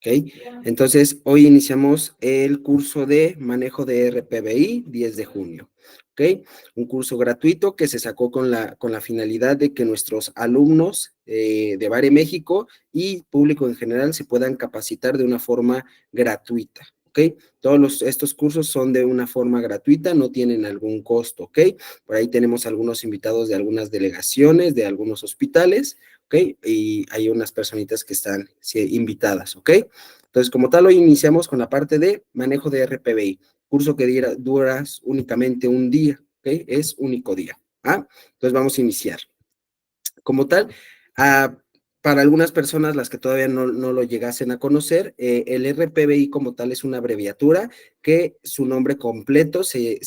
¿ok? Entonces, hoy iniciamos el curso de manejo de RPBI, 10 de junio, ¿ok? Un curso gratuito que se sacó con la finalidad de que nuestros alumnos de Bare México y público en general se puedan capacitar de una forma gratuita, ¿ok? Todos estos cursos son de una forma gratuita, no tienen algún costo, ¿ok? Por ahí tenemos algunos invitados de algunas delegaciones, de algunos hospitales, ¿ok? Y hay unas personitas que están invitadas, ¿ok? Entonces, como tal, hoy iniciamos con la parte de manejo de RPBI, curso que dura únicamente un día, ¿ok? Es único día, ¿ah? Entonces, vamos a iniciar. Como tal, ah, para algunas personas, las que todavía no lo llegasen a conocer, el RPBI como tal es una abreviatura que su nombre completo se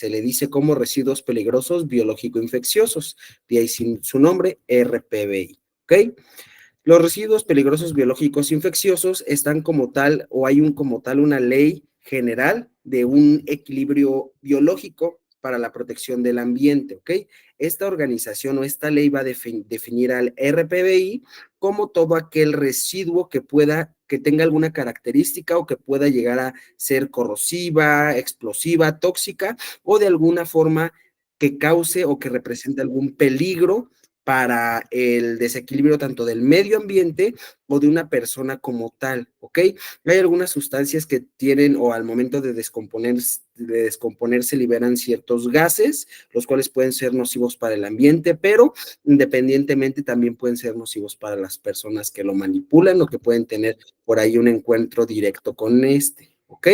le dice como residuos peligrosos biológico-infecciosos, de ahí su nombre, RPBI, ¿ok? Los residuos peligrosos biológicos infecciosos están como tal, o hay como tal una ley general de un equilibrio biológico para la protección del ambiente, ¿ok? Esta organización o esta ley va a definir al RPBI como todo aquel residuo que tenga alguna característica o que pueda llegar a ser corrosiva, explosiva, tóxica o de alguna forma que cause o que represente algún peligro para el desequilibrio tanto del medio ambiente o de una persona como tal, ¿ok? Hay algunas sustancias que tienen o al momento de descomponerse liberan ciertos gases, los cuales pueden ser nocivos para el ambiente, pero independientemente también pueden ser nocivos para las personas que lo manipulan o que pueden tener por ahí un encuentro directo con ¿ok?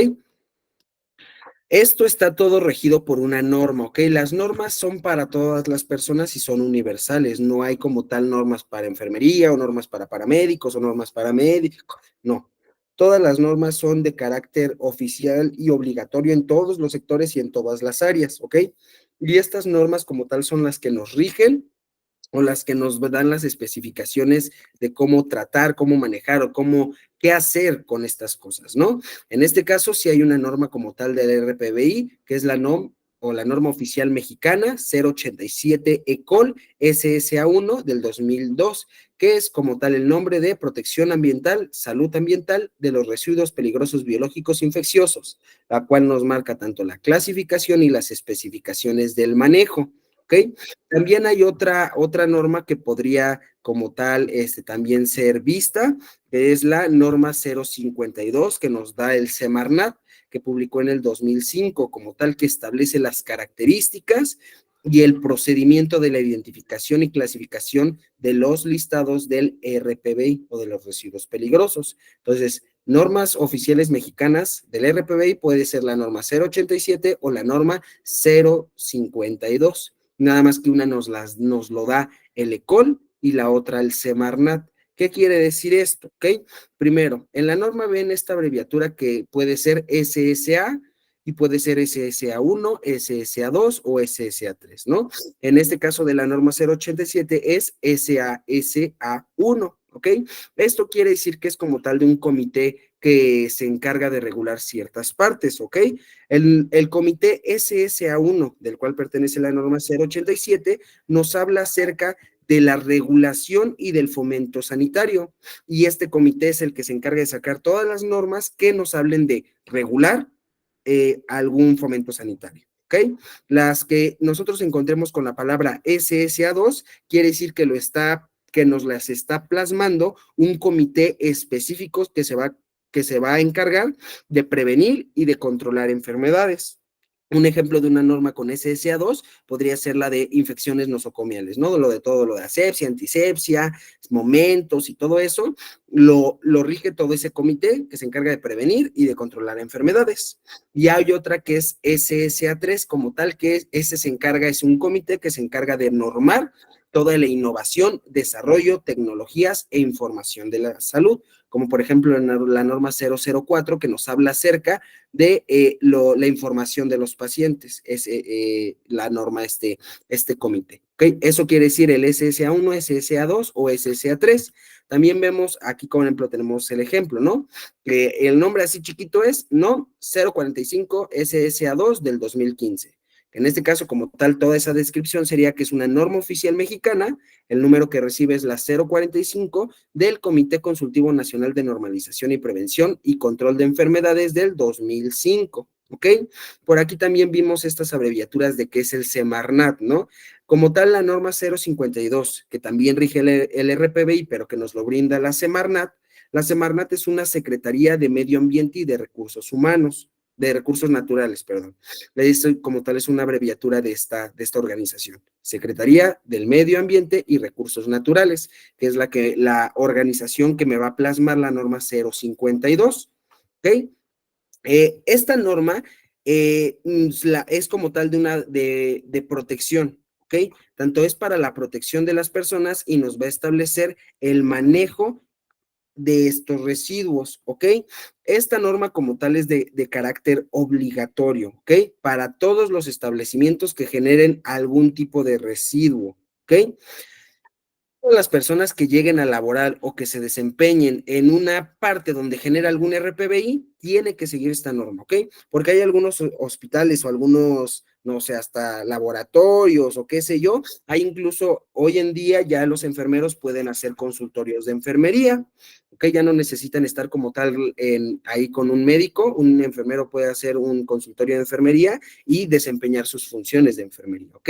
Esto está todo regido por una norma, ¿ok? Las normas son para todas las personas y son universales. No hay como tal normas para enfermería o normas para paramédicos o normas para médicos. No. Todas las normas son de carácter oficial y obligatorio en todos los sectores y en todas las áreas, ¿ok? Y estas normas como tal son las que nos rigen o las que nos dan las especificaciones de cómo tratar, cómo manejar o qué hacer con estas cosas, ¿no? En este caso, sí hay una norma como tal del RPBI, que es la NOM o la norma oficial mexicana 087 ECOL SSA1 del 2002, que es como tal el nombre de protección ambiental, salud ambiental de los residuos peligrosos biológicos infecciosos, la cual nos marca tanto la clasificación y las especificaciones del manejo, ¿ok? También hay otra norma que podría como tal también ser vista, que es la norma 052 que nos da el Semarnat, que publicó en el 2005, como tal que establece las características y el procedimiento de la identificación y clasificación de los listados del RPBI o de los residuos peligrosos. Entonces, normas oficiales mexicanas del RPBI puede ser la norma 087 o la norma 052. Nada más que una nos lo da el ECOL y la otra el Semarnat. ¿Qué quiere decir esto? ¿Ok? Primero, en la norma ven esta abreviatura que puede ser SSA y puede ser SSA1, SSA2 o SSA3, ¿no? En este caso de la norma 087 es SASA1, ¿ok? Esto quiere decir que es como tal de un comité que se encarga de regular ciertas partes, ¿ok? El comité SSA1, del cual pertenece la norma 087, nos habla acerca de la regulación y del fomento sanitario. Y este comité es el que se encarga de sacar todas las normas que nos hablen de regular algún fomento sanitario. ¿Ok? Las que nosotros encontremos con la palabra SSA2 quiere decir que nos las está plasmando un comité específico que se va a encargar de prevenir y de controlar enfermedades. Un ejemplo de una norma con SSA2 podría ser la de infecciones nosocomiales, ¿no? Todo lo de asepsia, antisepsia, momentos y todo eso, lo rige todo ese comité que se encarga de prevenir y de controlar enfermedades. Y hay otra que es SSA3 como tal, que es un comité que se encarga de normar toda la innovación, desarrollo, tecnologías e información de la salud, como por ejemplo la norma 004 que nos habla acerca de la información de los pacientes, es la norma este comité. ¿Okay? Eso quiere decir el SSA1, SSA2 o SSA3. También vemos aquí, por ejemplo, tenemos el ejemplo, ¿no? El nombre así chiquito es, ¿no? 045 SSA2 del 2015. En este caso, como tal, toda esa descripción sería que es una norma oficial mexicana, el número que recibe es la 045 del Comité Consultivo Nacional de Normalización y Prevención y Control de Enfermedades del 2005, ¿ok? Por aquí también vimos estas abreviaturas de qué es el Semarnat, ¿no? Como tal, la norma 052, que también rige el RPBI, pero que nos lo brinda la Semarnat es una Secretaría de Medio Ambiente y de Recursos Humanos, de Recursos Naturales, perdón. Esto como tal es una abreviatura de esta organización, Secretaría del Medio Ambiente y Recursos Naturales, que es la organización que me va a plasmar la norma 052, ¿ok? Esta norma es como tal de protección, ¿ok? Tanto es para la protección de las personas y nos va a establecer el manejo de estos residuos, ¿ok? Esta norma como tal es de carácter obligatorio, ¿ok? Para todos los establecimientos que generen algún tipo de residuo, ¿ok? Todas las personas que lleguen a laborar o que se desempeñen en una parte donde genera algún RPBI, tiene que seguir esta norma, ¿ok? Porque hay algunos hospitales o algunos, no sé, hasta laboratorios o qué sé yo, hay incluso hoy en día ya los enfermeros pueden hacer consultorios de enfermería, ¿ok? Ya no necesitan estar como tal ahí con un médico, un enfermero puede hacer un consultorio de enfermería y desempeñar sus funciones de enfermería, ¿ok?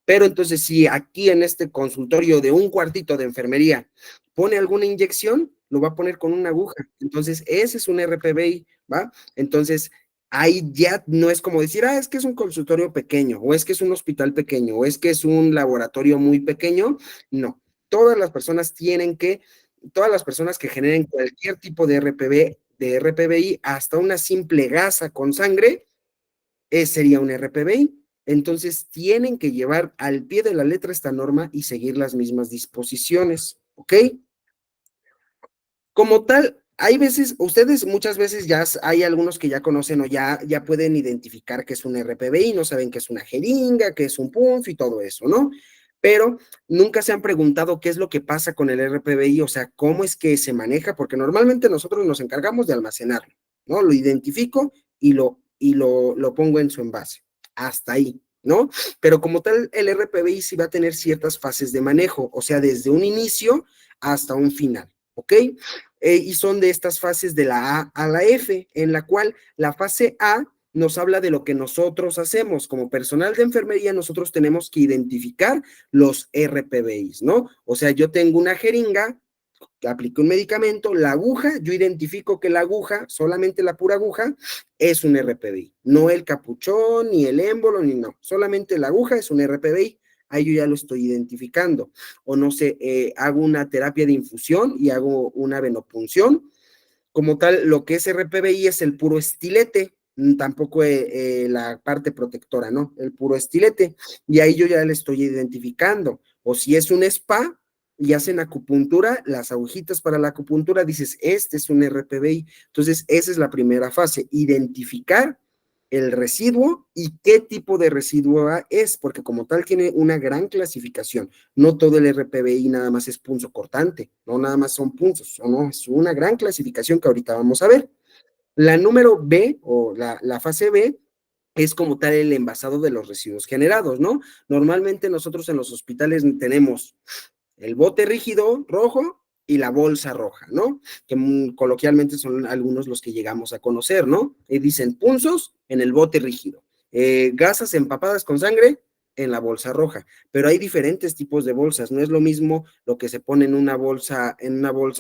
Pero entonces, si aquí en este consultorio de un cuartito de enfermería pone alguna inyección, lo va a poner con una aguja. Entonces, ese es un RPBI, ¿va? Entonces, ahí ya no es como decir, es que es un consultorio pequeño, o es que es un hospital pequeño, o es que es un laboratorio muy pequeño. No, todas las personas todas las personas que generen cualquier tipo de RPBI, hasta una simple gasa con sangre, sería un RPBI. Entonces, tienen que llevar al pie de la letra esta norma y seguir las mismas disposiciones, ¿ok? Como tal, hay veces, ustedes muchas veces hay algunos que ya conocen o ya pueden identificar que es un RPBI, no saben que es una jeringa, que es un punzo y todo eso, ¿no? Pero nunca se han preguntado qué es lo que pasa con el RPBI, o sea, cómo es que se maneja, porque normalmente nosotros nos encargamos de almacenarlo, ¿no? Lo identifico y lo pongo en su envase. Hasta ahí, ¿no? Pero como tal, el RPBI sí va a tener ciertas fases de manejo, o sea, desde un inicio hasta un final, ¿ok? Y son de estas fases de la A a la F, en la cual la fase A nos habla de lo que nosotros hacemos. Como personal de enfermería, nosotros tenemos que identificar los RPBIs, ¿no? O sea, yo tengo una jeringa, apliqué un medicamento, la aguja, yo identifico que la aguja, solamente la pura aguja, es un RPBI. No el capuchón, ni el émbolo, ni no. Solamente la aguja es un RPBI. Ahí yo ya lo estoy identificando. O no sé, hago una terapia de infusión y hago una venopunción. Como tal, lo que es RPBI es el puro estilete, tampoco la parte protectora, ¿no? El puro estilete. Y ahí yo ya le estoy identificando. O si es un spa y hacen acupuntura, las agujitas para la acupuntura, dices, este es un RPBI. Entonces, esa es la primera fase, identificar el residuo y qué tipo de residuo es, porque como tal tiene una gran clasificación. No todo el RPBI nada más es punzo cortante, no nada más son punzos, no, es una gran clasificación que ahorita vamos a ver. La número B o la fase B es como tal el envasado de los residuos generados, ¿no? Normalmente nosotros en los hospitales tenemos el bote rígido rojo y la bolsa roja, ¿no? Que coloquialmente son algunos los que llegamos a conocer, ¿no? Y dicen punzos en el bote rígido, gasas empapadas con sangre en la bolsa roja, pero hay diferentes tipos de bolsas, no es lo mismo lo que se pone en una bolsa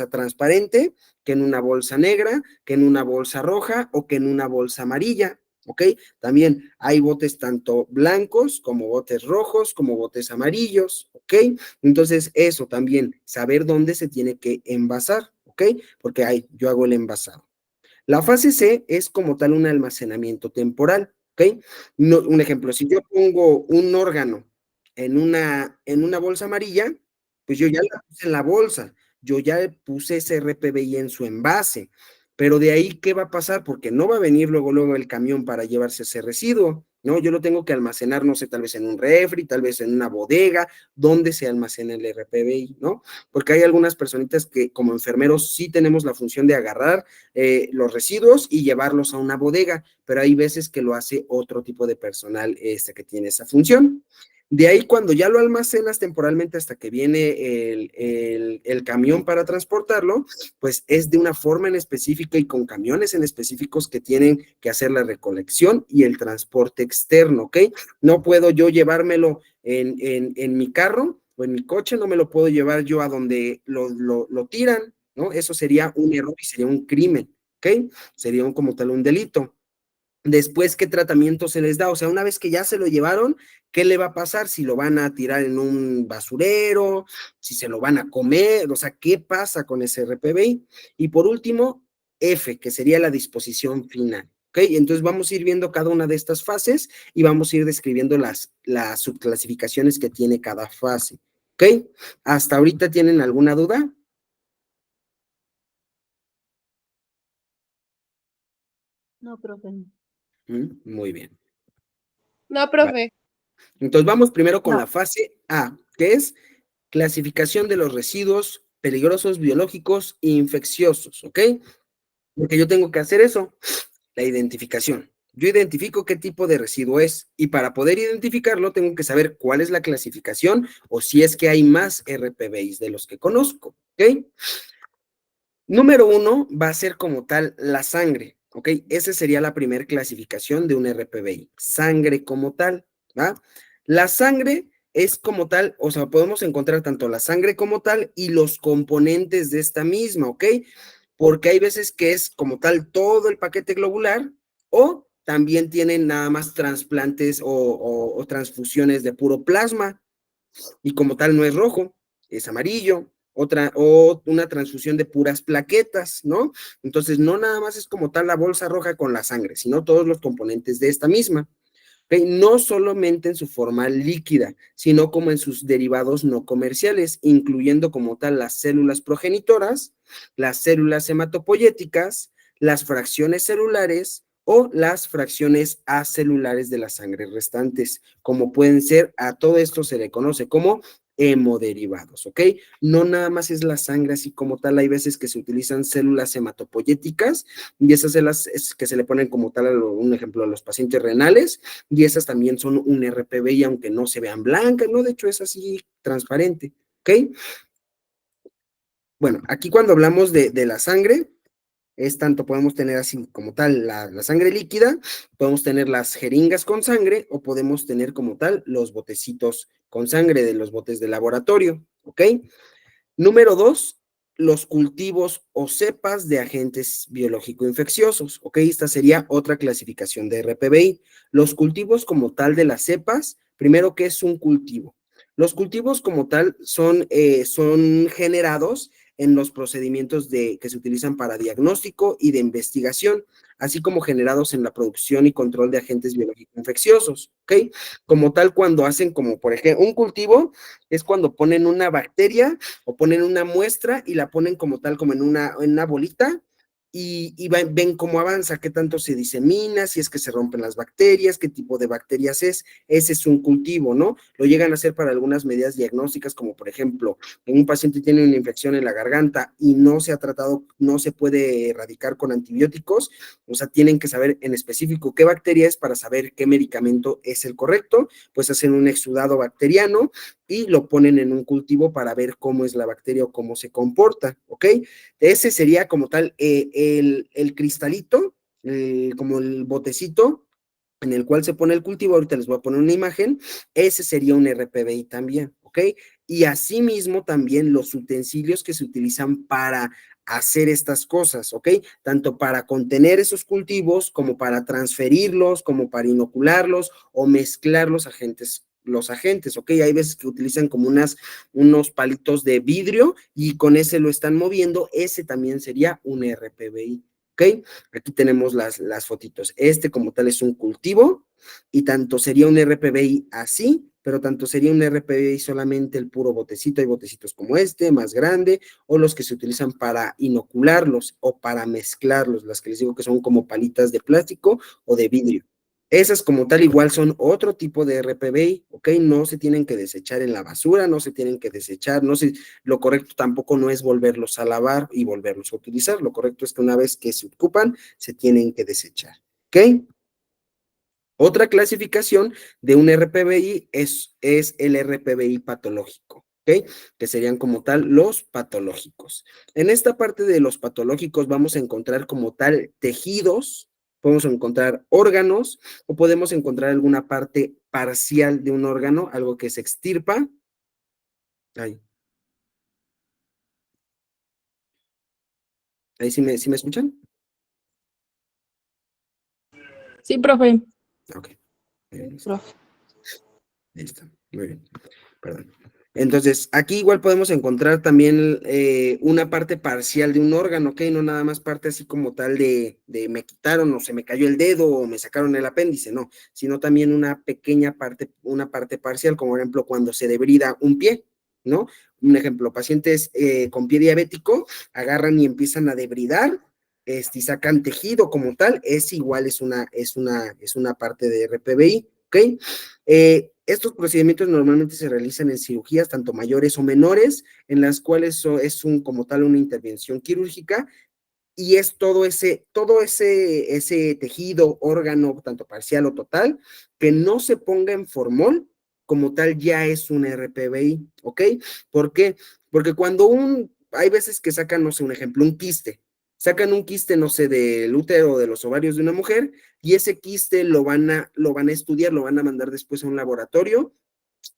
transparente, que en una bolsa negra, que en una bolsa roja o que en una bolsa amarilla, ¿ok? También hay botes tanto blancos como botes rojos, como botes amarillos, ¿ok? Entonces, eso también, saber dónde se tiene que envasar, ¿ok? Porque yo hago el envasado. La fase C es como tal un almacenamiento temporal, ¿ok? No, un ejemplo, si yo pongo un órgano en una bolsa amarilla, pues yo ya la puse en la bolsa, yo ya puse ese RPBI en su envase, pero de ahí, ¿qué va a pasar? Porque no va a venir luego el camión para llevarse ese residuo, ¿no? Yo lo tengo que almacenar, no sé, tal vez en un refri, tal vez en una bodega, donde se almacena el RPBI, ¿no? Porque hay algunas personitas que como enfermeros sí tenemos la función de agarrar los residuos y llevarlos a una bodega, pero hay veces que lo hace otro tipo de personal que tiene esa función. De ahí, cuando ya lo almacenas temporalmente hasta que viene el camión para transportarlo, pues es de una forma en específica y con camiones en específicos que tienen que hacer la recolección y el transporte externo, ¿ok? No puedo yo llevármelo en mi carro o en mi coche, no me lo puedo llevar yo a donde lo tiran, ¿no? Eso sería un error y sería un crimen, ¿ok? Sería como tal un delito. Después, ¿qué tratamiento se les da? O sea, una vez que ya se lo llevaron, ¿qué le va a pasar? Si lo van a tirar en un basurero, si se lo van a comer, o sea, ¿qué pasa con ese RPBI? Y por último, F, que sería la disposición final. ¿Ok? Entonces vamos a ir viendo cada una de estas fases y vamos a ir describiendo las subclasificaciones que tiene cada fase. ¿Ok? ¿Hasta ahorita tienen alguna duda? No, profe. Muy bien. No, Vale. profe. Entonces vamos primero con la No. fase A, que es clasificación de los residuos peligrosos, biológicos e infecciosos, ¿ok? Porque yo tengo que hacer eso, la identificación. Yo identifico qué tipo de residuo es y para poder identificarlo tengo que saber cuál es la clasificación o si es que hay más RPBIs de los que conozco, ¿ok? Número 1 va a ser como tal la sangre, ¿ok? Esa sería la primera clasificación de un RPBI, sangre como tal, ¿va? La sangre es como tal, o sea, podemos encontrar tanto la sangre como tal y los componentes de esta misma, ¿ok? Porque hay veces que es como tal todo el paquete globular o también tienen nada más trasplantes o transfusiones de puro plasma, y como tal no es rojo, es amarillo, otra, o una transfusión de puras plaquetas, ¿no? Entonces, no nada más es como tal la bolsa roja con la sangre, sino todos los componentes de esta misma. ¿Okay? No solamente en su forma líquida, sino como en sus derivados no comerciales, incluyendo como tal las células progenitoras, las células hematopoyéticas, las fracciones celulares o las fracciones acelulares de la sangre restantes, como pueden ser, a todo esto se le conoce como hemoderivados, ¿ok? No nada más es la sangre así como tal, hay veces que se utilizan células hematopoyéticas y esas células es que se le ponen como tal, un ejemplo, a los pacientes renales, y esas también son un RPBI, aunque no se vean blancas, ¿no? De hecho es así transparente, ¿ok? Bueno, aquí cuando hablamos de la sangre, es tanto, podemos tener así como tal la sangre líquida, podemos tener las jeringas con sangre o podemos tener como tal los botecitos con sangre de los botes de laboratorio, ¿ok? Número 2, los cultivos o cepas de agentes biológico-infecciosos, ¿ok? Esta sería otra clasificación de RPBI. Los cultivos como tal de las cepas, primero, ¿qué es un cultivo? Los cultivos como tal son generados en los procedimientos que se utilizan para diagnóstico y de investigación, así como generados en la producción y control de agentes biológico-infecciosos, ¿ok? Como tal, cuando hacen como, por ejemplo, un cultivo es cuando ponen una bacteria o ponen una muestra y la ponen como tal, como en una bolita, y ven cómo avanza, qué tanto se disemina, si es que se rompen las bacterias, qué tipo de bacterias es. Ese es un cultivo, ¿no? Lo llegan a hacer para algunas medidas diagnósticas, como por ejemplo, en un paciente tiene una infección en la garganta y no se ha tratado, no se puede erradicar con antibióticos, o sea, tienen que saber en específico qué bacteria es para saber qué medicamento es el correcto, pues hacen un exudado bacteriano y lo ponen en un cultivo para ver cómo es la bacteria o cómo se comporta, ¿ok? Ese sería como tal el cristalito, como el botecito en el cual se pone el cultivo, ahorita les voy a poner una imagen, ese sería un RPBI también, ¿ok? Y asimismo también los utensilios que se utilizan para hacer estas cosas, ¿ok? Tanto para contener esos cultivos como para transferirlos, como para inocularlos o mezclar los agentes, ¿ok? Hay veces que utilizan como unos palitos de vidrio y con ese lo están moviendo, ese también sería un RPBI, ¿ok? Aquí tenemos las fotitos. Este como tal es un cultivo y tanto sería un RPBI así, pero tanto sería un RPBI solamente el puro botecito. Hay botecitos como este, más grande, o los que se utilizan para inocularlos o para mezclarlos, las que les digo que son como palitas de plástico o de vidrio. Esas como tal igual son otro tipo de RPBI, ¿ok? No se tienen que desechar en la basura, no se tienen que desechar, lo correcto tampoco no es volverlos a lavar y volverlos a utilizar, lo correcto es que una vez que se ocupan, se tienen que desechar, ¿ok? Otra clasificación de un RPBI es el RPBI patológico, ¿ok? Que serían como tal los patológicos. En esta parte de los patológicos vamos a encontrar como tal tejidos, podemos encontrar órganos o podemos encontrar alguna parte parcial de un órgano, algo que se extirpa. Ahí sí me escuchan. Sí, profe. Ok. Listo. Profe. Listo. Muy bien. Perdón. Entonces, aquí igual podemos encontrar también una parte parcial de un órgano, ¿ok? No nada más parte así como tal de me quitaron o se me cayó el dedo o me sacaron el apéndice, no, sino también una pequeña parte, una parte parcial, como por ejemplo cuando se debrida un pie, ¿no? Un ejemplo, pacientes con pie diabético agarran y empiezan a debridar, y sacan tejido como tal, es igual, es una parte de RPBI, ¿ok? Estos procedimientos normalmente se realizan en cirugías tanto mayores o menores, en las cuales como tal una intervención quirúrgica y es ese tejido, órgano, tanto parcial o total, que no se ponga en formol, como tal ya es un RPBI, ¿ok? ¿Por qué? Porque hay veces que sacan, no sé, un ejemplo, un quiste, sacan un quiste, no sé, del útero o de los ovarios de una mujer, y ese quiste lo van a estudiar, lo van a mandar después a un laboratorio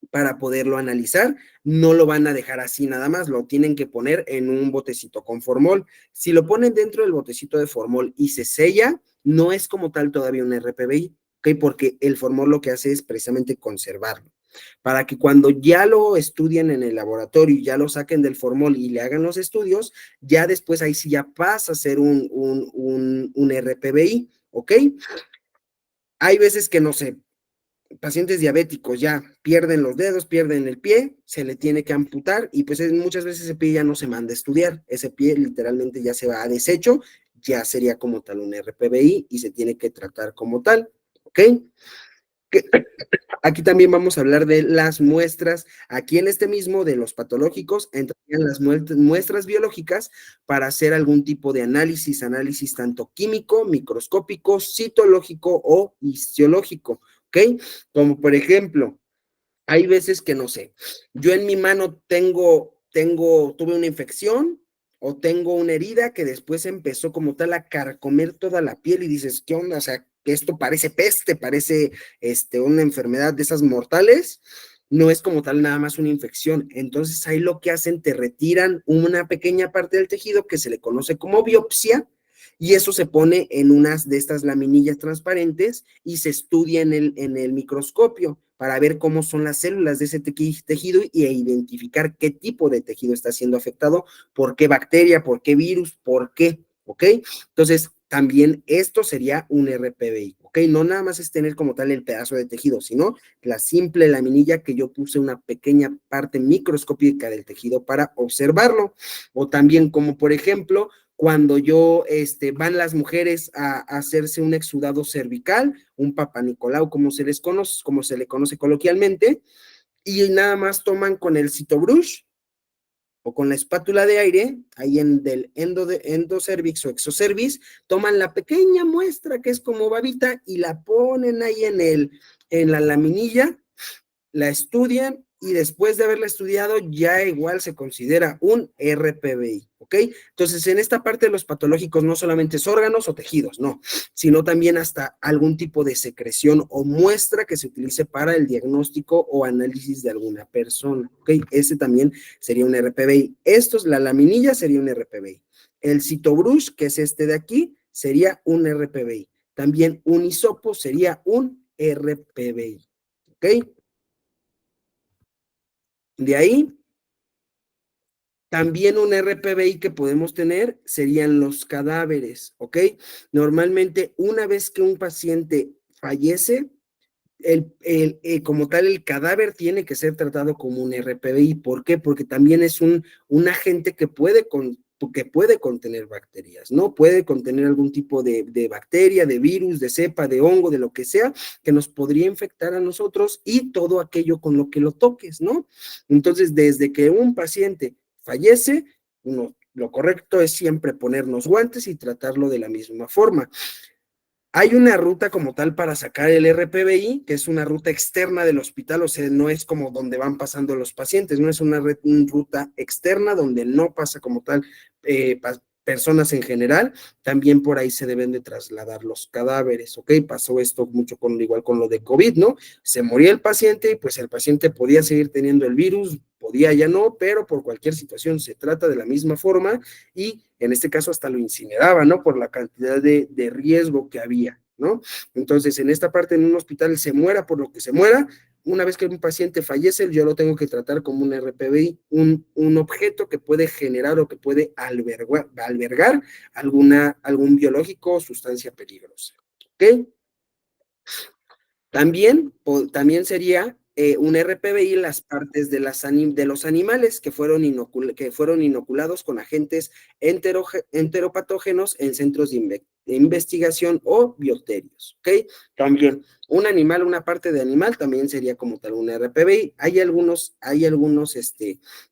para poderlo analizar, no lo van a dejar así nada más, lo tienen que poner en un botecito con formol. Si lo ponen dentro del botecito de formol y se sella, no es como tal todavía un RPBI, ¿ok? Porque el formol lo que hace es precisamente conservarlo. Para que cuando ya lo estudien en el laboratorio, ya lo saquen del formol y le hagan los estudios, ya después ahí sí ya pasa a ser un RPBI, ¿ok? Hay veces que no sé, pacientes diabéticos ya pierden los dedos, pierden el pie, se le tiene que amputar y pues muchas veces ese pie ya no se manda a estudiar, ese pie literalmente ya se va a desecho, ya sería como tal un RPBI y se tiene que tratar como tal, ¿ok? Aquí también vamos a hablar de las muestras, aquí en este mismo de los patológicos, entrarían las muestras biológicas para hacer algún tipo de análisis tanto químico, microscópico, citológico o histológico, ¿ok? Como por ejemplo, hay veces que no sé, yo en mi mano tuve una infección o tengo una herida que después empezó como tal a carcomer toda la piel y dices, ¿qué onda? O sea, que esto parece peste, parece una enfermedad de esas mortales, no es como tal nada más una infección. Entonces ahí lo que hacen, te retiran una pequeña parte del tejido que se le conoce como biopsia y eso se pone en unas de estas laminillas transparentes y se estudia en el microscopio para ver cómo son las células de ese tejido y identificar qué tipo de tejido está siendo afectado, por qué bacteria, por qué virus, por qué, ¿ok? Entonces, también esto sería un RPBI, ¿ok? No nada más es tener como tal el pedazo de tejido, sino la simple laminilla que yo puse una pequeña parte microscópica del tejido para observarlo. O también como por ejemplo, cuando van las mujeres a hacerse un exudado cervical, un papanicolau, como se le conoce coloquialmente, y nada más toman con el citobrush o con la espátula de aire, ahí en del endocervix o exocervix, toman la pequeña muestra que es como babita y la ponen ahí en la laminilla, la estudian y después de haberla estudiado ya igual se considera un RPBI, ¿ok? Entonces, en esta parte de los patológicos no solamente es órganos o tejidos, no, sino también hasta algún tipo de secreción o muestra que se utilice para el diagnóstico o análisis de alguna persona, ¿ok? Ese también sería un RPBI. La laminilla sería un RPBI. El citobrush, que es este de aquí, sería un RPBI. También un hisopo sería un RPBI, ¿ok? De ahí, también un RPBI que podemos tener serían los cadáveres, ¿ok? Normalmente, una vez que un paciente fallece, como tal, el cadáver tiene que ser tratado como un RPBI. ¿Por qué? Porque también es un agente que puede porque puede contener bacterias, ¿no? Puede contener algún tipo de bacteria, de virus, de cepa, de hongo, de lo que sea, que nos podría infectar a nosotros y todo aquello con lo que lo toques, ¿no? Entonces, desde que un paciente fallece, lo correcto es siempre ponernos guantes y tratarlo de la misma forma. Hay una ruta como tal para sacar el RPBI, que es una ruta externa del hospital, o sea, no es como donde van pasando los pacientes, no es una ruta externa donde no pasa como tal personas en general, también por ahí se deben de trasladar los cadáveres, ¿ok? Pasó esto mucho igual con lo de COVID, ¿no? Se moría el paciente y pues el paciente podía seguir teniendo el virus, podía ya no, pero por cualquier situación se trata de la misma forma y en este caso hasta lo incineraba, ¿no? Por la cantidad de riesgo que había, ¿no? Entonces, en esta parte, en un hospital se muera por lo que se muera, una vez que un paciente fallece, yo lo tengo que tratar como un RPBI, un objeto que puede generar o que puede albergar algún biológico o sustancia peligrosa, ¿ok? También sería un RPBI las partes de los animales que fueron inoculados con agentes enteropatógenos en centros de investigación o bioterios, ¿ok? También una parte de animal también sería como tal un RPBI. Hay algunos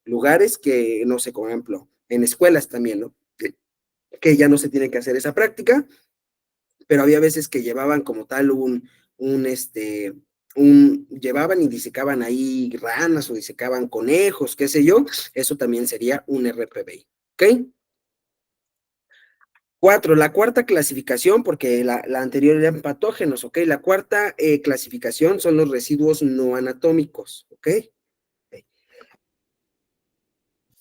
lugares que, no sé, por ejemplo, en escuelas también, ¿no? Que ya no se tiene que hacer esa práctica, pero había veces que llevaban como tal llevaban y disecaban ahí ranas o disecaban conejos, qué sé yo, eso también sería un RPBI, ¿ok? 4, la cuarta clasificación, porque la anterior eran patógenos, ¿ok? La cuarta clasificación son los residuos no anatómicos, ¿ok?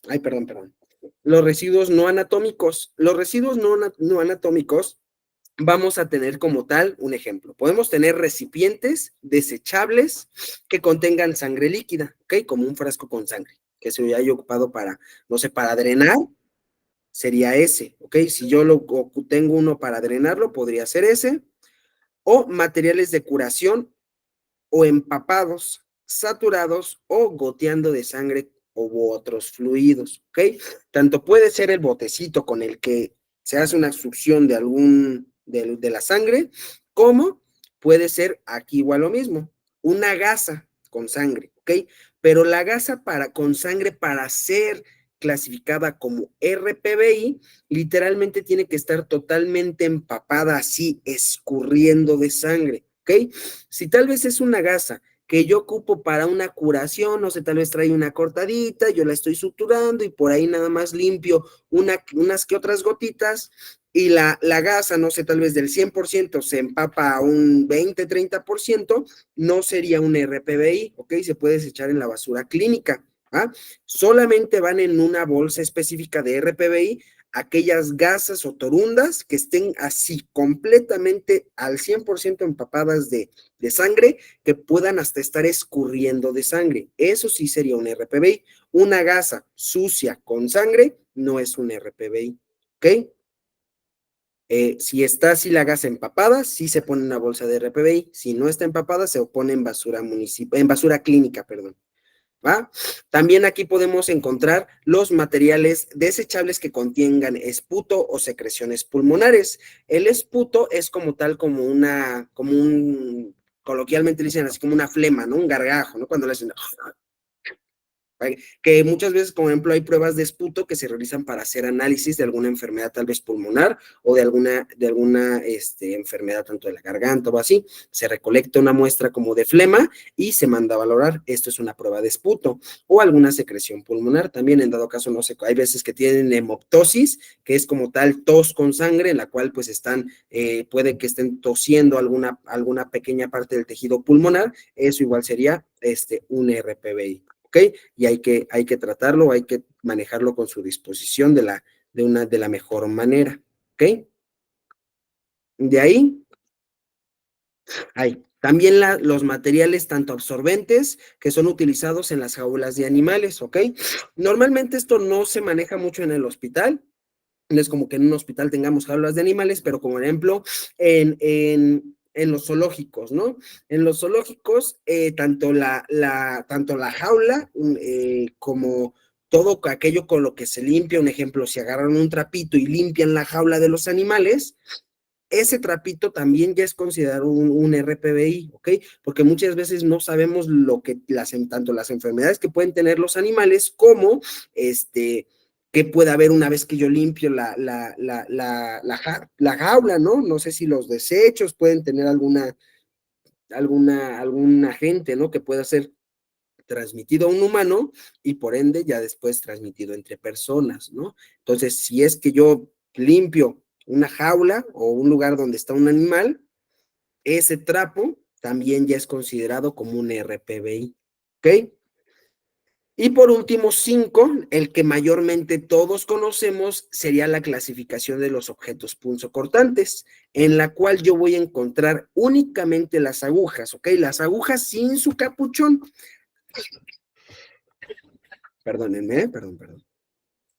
Ay, perdón. Los residuos no anatómicos. Los residuos no anatómicos vamos a tener como tal un ejemplo. Podemos tener recipientes desechables que contengan sangre líquida, ¿ok? Como un frasco con sangre, que se haya ocupado para, no sé, para drenar, sería ese, ¿ok? Si yo tengo uno para drenarlo, podría ser ese. O materiales de curación o empapados, saturados o goteando de sangre u otros fluidos, ¿ok? Tanto puede ser el botecito con el que se hace una succión de la sangre, como puede ser aquí igual lo mismo, una gasa con sangre, ¿ok? Pero la gasa con sangre para ser clasificada como RPBI, literalmente tiene que estar totalmente empapada así, escurriendo de sangre, ¿ok? Si tal vez es una gasa que yo ocupo para una curación, no sé, tal vez trae una cortadita, yo la estoy suturando y por ahí nada más limpio unas que otras gotitas y la gasa, no sé, tal vez del 100% se empapa a un 20, 30%, no sería un RPBI, ¿ok? Se puede desechar en la basura clínica, ¿ah? Solamente van en una bolsa específica de RPBI aquellas gasas o torundas que estén así completamente al 100% empapadas de sangre, que puedan hasta estar escurriendo de sangre. Eso sí sería un RPBI. Una gasa sucia con sangre no es un RPBI, ¿ok? Si está así la gasa empapada, sí se pone en una bolsa de RPBI. Si no está empapada, se pone en basura clínica, perdón. ¿Va? También aquí podemos encontrar los materiales desechables que contengan esputo o secreciones pulmonares. El esputo es como tal, coloquialmente dicen así como una flema, ¿no? Un gargajo, ¿no? Cuando le hacen, que muchas veces, por ejemplo, hay pruebas de esputo que se realizan para hacer análisis de alguna enfermedad tal vez pulmonar o de alguna enfermedad tanto de la garganta o así. Se recolecta una muestra como de flema y se manda a valorar. Esto es una prueba de esputo o alguna secreción pulmonar. También en dado caso, no sé, hay veces que tienen hemoptosis, que es como tal tos con sangre, en la cual pues puede que estén tosiendo alguna pequeña parte del tejido pulmonar. Eso igual sería un RPBI. ¿Ok? Y hay que tratarlo, hay que manejarlo con su disposición de la mejor manera, ¿ok? De ahí hay también los materiales tanto absorbentes que son utilizados en las jaulas de animales, ¿ok? Normalmente esto no se maneja mucho en el hospital, no es como que en un hospital tengamos jaulas de animales, pero como ejemplo, en los zoológicos, ¿no? En los zoológicos, tanto la jaula como todo aquello con lo que se limpia, un ejemplo, si agarran un trapito y limpian la jaula de los animales, ese trapito también ya es considerado un RPBI, ¿ok? Porque muchas veces no sabemos lo que tanto las enfermedades que pueden tener los animales como que puede haber una vez que yo limpio la jaula, ¿no? No sé si los desechos pueden tener algún agente, ¿no? Que pueda ser transmitido a un humano y por ende ya después transmitido entre personas, ¿no? Entonces, si es que yo limpio una jaula o un lugar donde está un animal, ese trapo también ya es considerado como un RPBI, ¿ok? Y por último, 5, el que mayormente todos conocemos sería la clasificación de los objetos punzocortantes, en la cual yo voy a encontrar únicamente las agujas, ¿ok? Las agujas sin su capuchón. Perdónenme, perdón.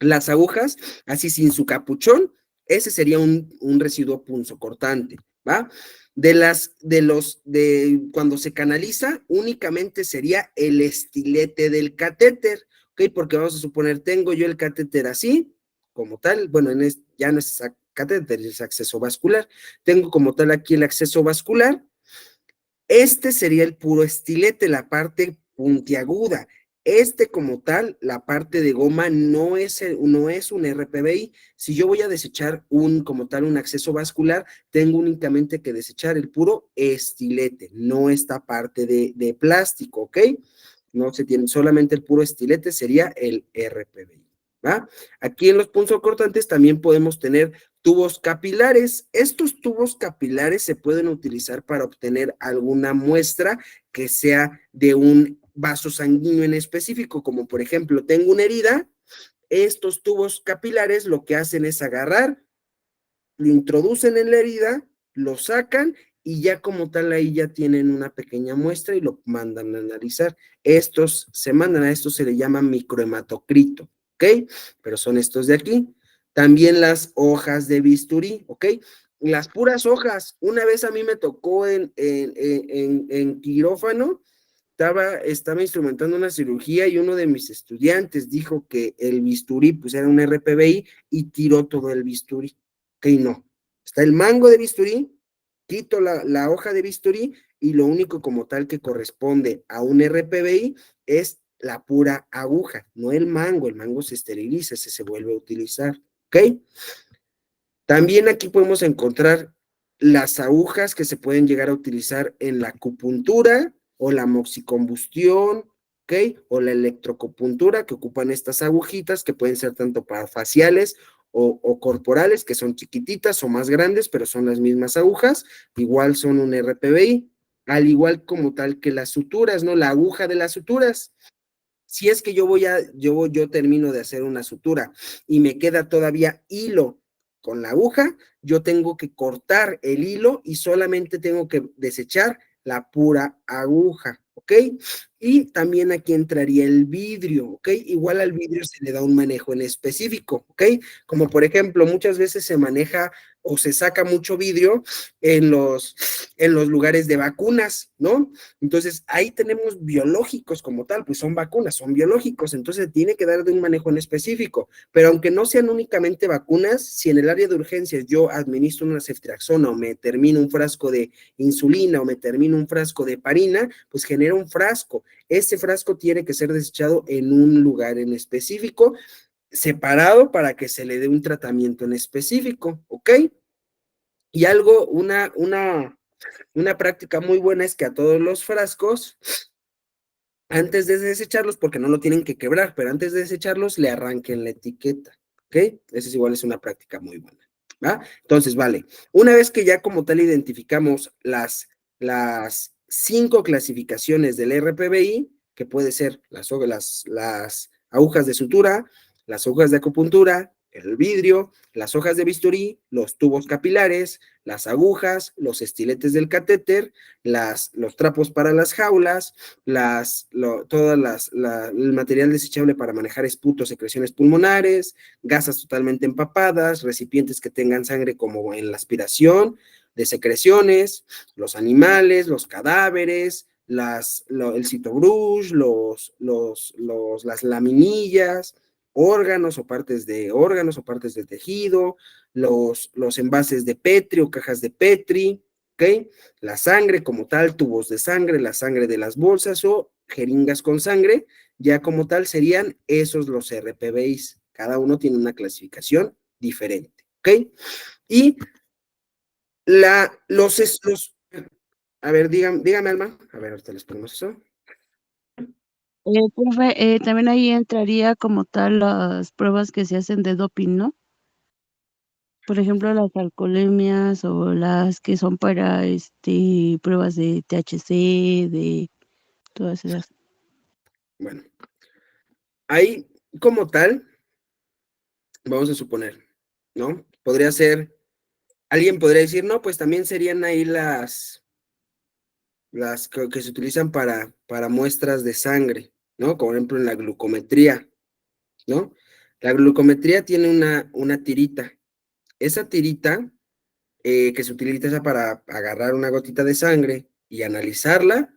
Las agujas, así sin su capuchón, ese sería un residuo punzocortante, ¿va? Cuando se canaliza, únicamente sería el estilete del catéter, ¿ok? Porque vamos a suponer, tengo yo el catéter así, como tal, bueno, ya no es catéter, es acceso vascular, tengo como tal aquí el acceso vascular, este sería el puro estilete, la parte puntiaguda. Como tal, la parte de goma no es un RPBI. Si yo voy a desechar como tal un acceso vascular, tengo únicamente que desechar el puro estilete, no esta parte de plástico, ¿ok? No se tiene, solamente el puro estilete sería el RPBI, ¿va? Aquí en los punzocortantes también podemos tener tubos capilares. Estos tubos capilares se pueden utilizar para obtener alguna muestra que sea de un vaso sanguíneo en específico, como por ejemplo, tengo una herida, estos tubos capilares lo que hacen es agarrar, lo introducen en la herida, lo sacan y ya como tal ahí ya tienen una pequeña muestra y lo mandan a analizar. Estos se le llama microhematocrito, ¿ok? Pero son estos de aquí. También las hojas de bisturí, ¿ok? Las puras hojas. Una vez a mí me tocó en quirófano, estaba instrumentando una cirugía y uno de mis estudiantes dijo que el bisturí pues era un RPBI y tiró todo el bisturí. Ok, no. Está el mango de bisturí, quito la hoja de bisturí y lo único como tal que corresponde a un RPBI es la pura aguja, no el mango se esteriliza, se vuelve a utilizar, ¿ok? También aquí podemos encontrar las agujas que se pueden llegar a utilizar en la acupuntura o la moxicombustión, ¿ok? O la electroacupuntura, que ocupan estas agujitas que pueden ser tanto para faciales o corporales, que son chiquititas o más grandes, pero son las mismas agujas, igual son un RPBI, al igual como tal que las suturas, ¿no? La aguja de las suturas. Si es que yo termino de hacer una sutura y me queda todavía hilo con la aguja, yo tengo que cortar el hilo y solamente tengo que desechar la pura aguja, ¿ok? Y también aquí entraría el vidrio, ¿ok? Igual al vidrio se le da un manejo en específico, ¿ok? Como por ejemplo, muchas veces se maneja o se saca mucho vidrio en los lugares de vacunas, ¿no? Entonces, ahí tenemos biológicos como tal, pues son vacunas, son biológicos, entonces tiene que dar de un manejo en específico, pero aunque no sean únicamente vacunas, si en el área de urgencias yo administro una ceftriaxona o me termino un frasco de insulina o me termino un frasco de heparina, pues genera un frasco. Ese frasco tiene que ser desechado en un lugar en específico, separado para que se le dé un tratamiento en específico, ¿ok? Y una práctica muy buena es que a todos los frascos, antes de desecharlos, porque no lo tienen que quebrar, pero antes de desecharlos, le arranquen la etiqueta, ¿ok? Esa igual es una práctica muy buena, ¿va? Entonces, vale, una vez que ya como tal identificamos las 5 clasificaciones del RPBI, que puede ser las agujas de sutura, las agujas de acupuntura, el vidrio, las hojas de bisturí, los tubos capilares, las agujas, los estiletes del catéter, los trapos para las jaulas, el material desechable para manejar esputos, secreciones pulmonares, gasas totalmente empapadas, recipientes que tengan sangre como en la aspiración de secreciones, los animales, los cadáveres, el citobrush, las laminillas, órganos o partes de órganos o partes de tejido, los envases de Petri o cajas de Petri, ¿ok? La sangre como tal, tubos de sangre, la sangre de las bolsas o jeringas con sangre, ya como tal serían esos los RPBIs. Cada uno tiene una clasificación diferente, ¿ok? Y a ver, dígame, Alma. A ver, ahorita les ponemos eso. Profe, también ahí entraría como tal las pruebas que se hacen de doping, ¿no? Por ejemplo, las alcoholemias o las que son para, pruebas de THC, de todas esas. Bueno, ahí como tal, vamos a suponer, ¿no? Podría ser, alguien podría decir, no, pues también serían ahí las que se utilizan para muestras de sangre, ¿no? Como por ejemplo en la glucometría, ¿no? La glucometría tiene una tirita. Esa tirita que se utiliza para agarrar una gotita de sangre y analizarla,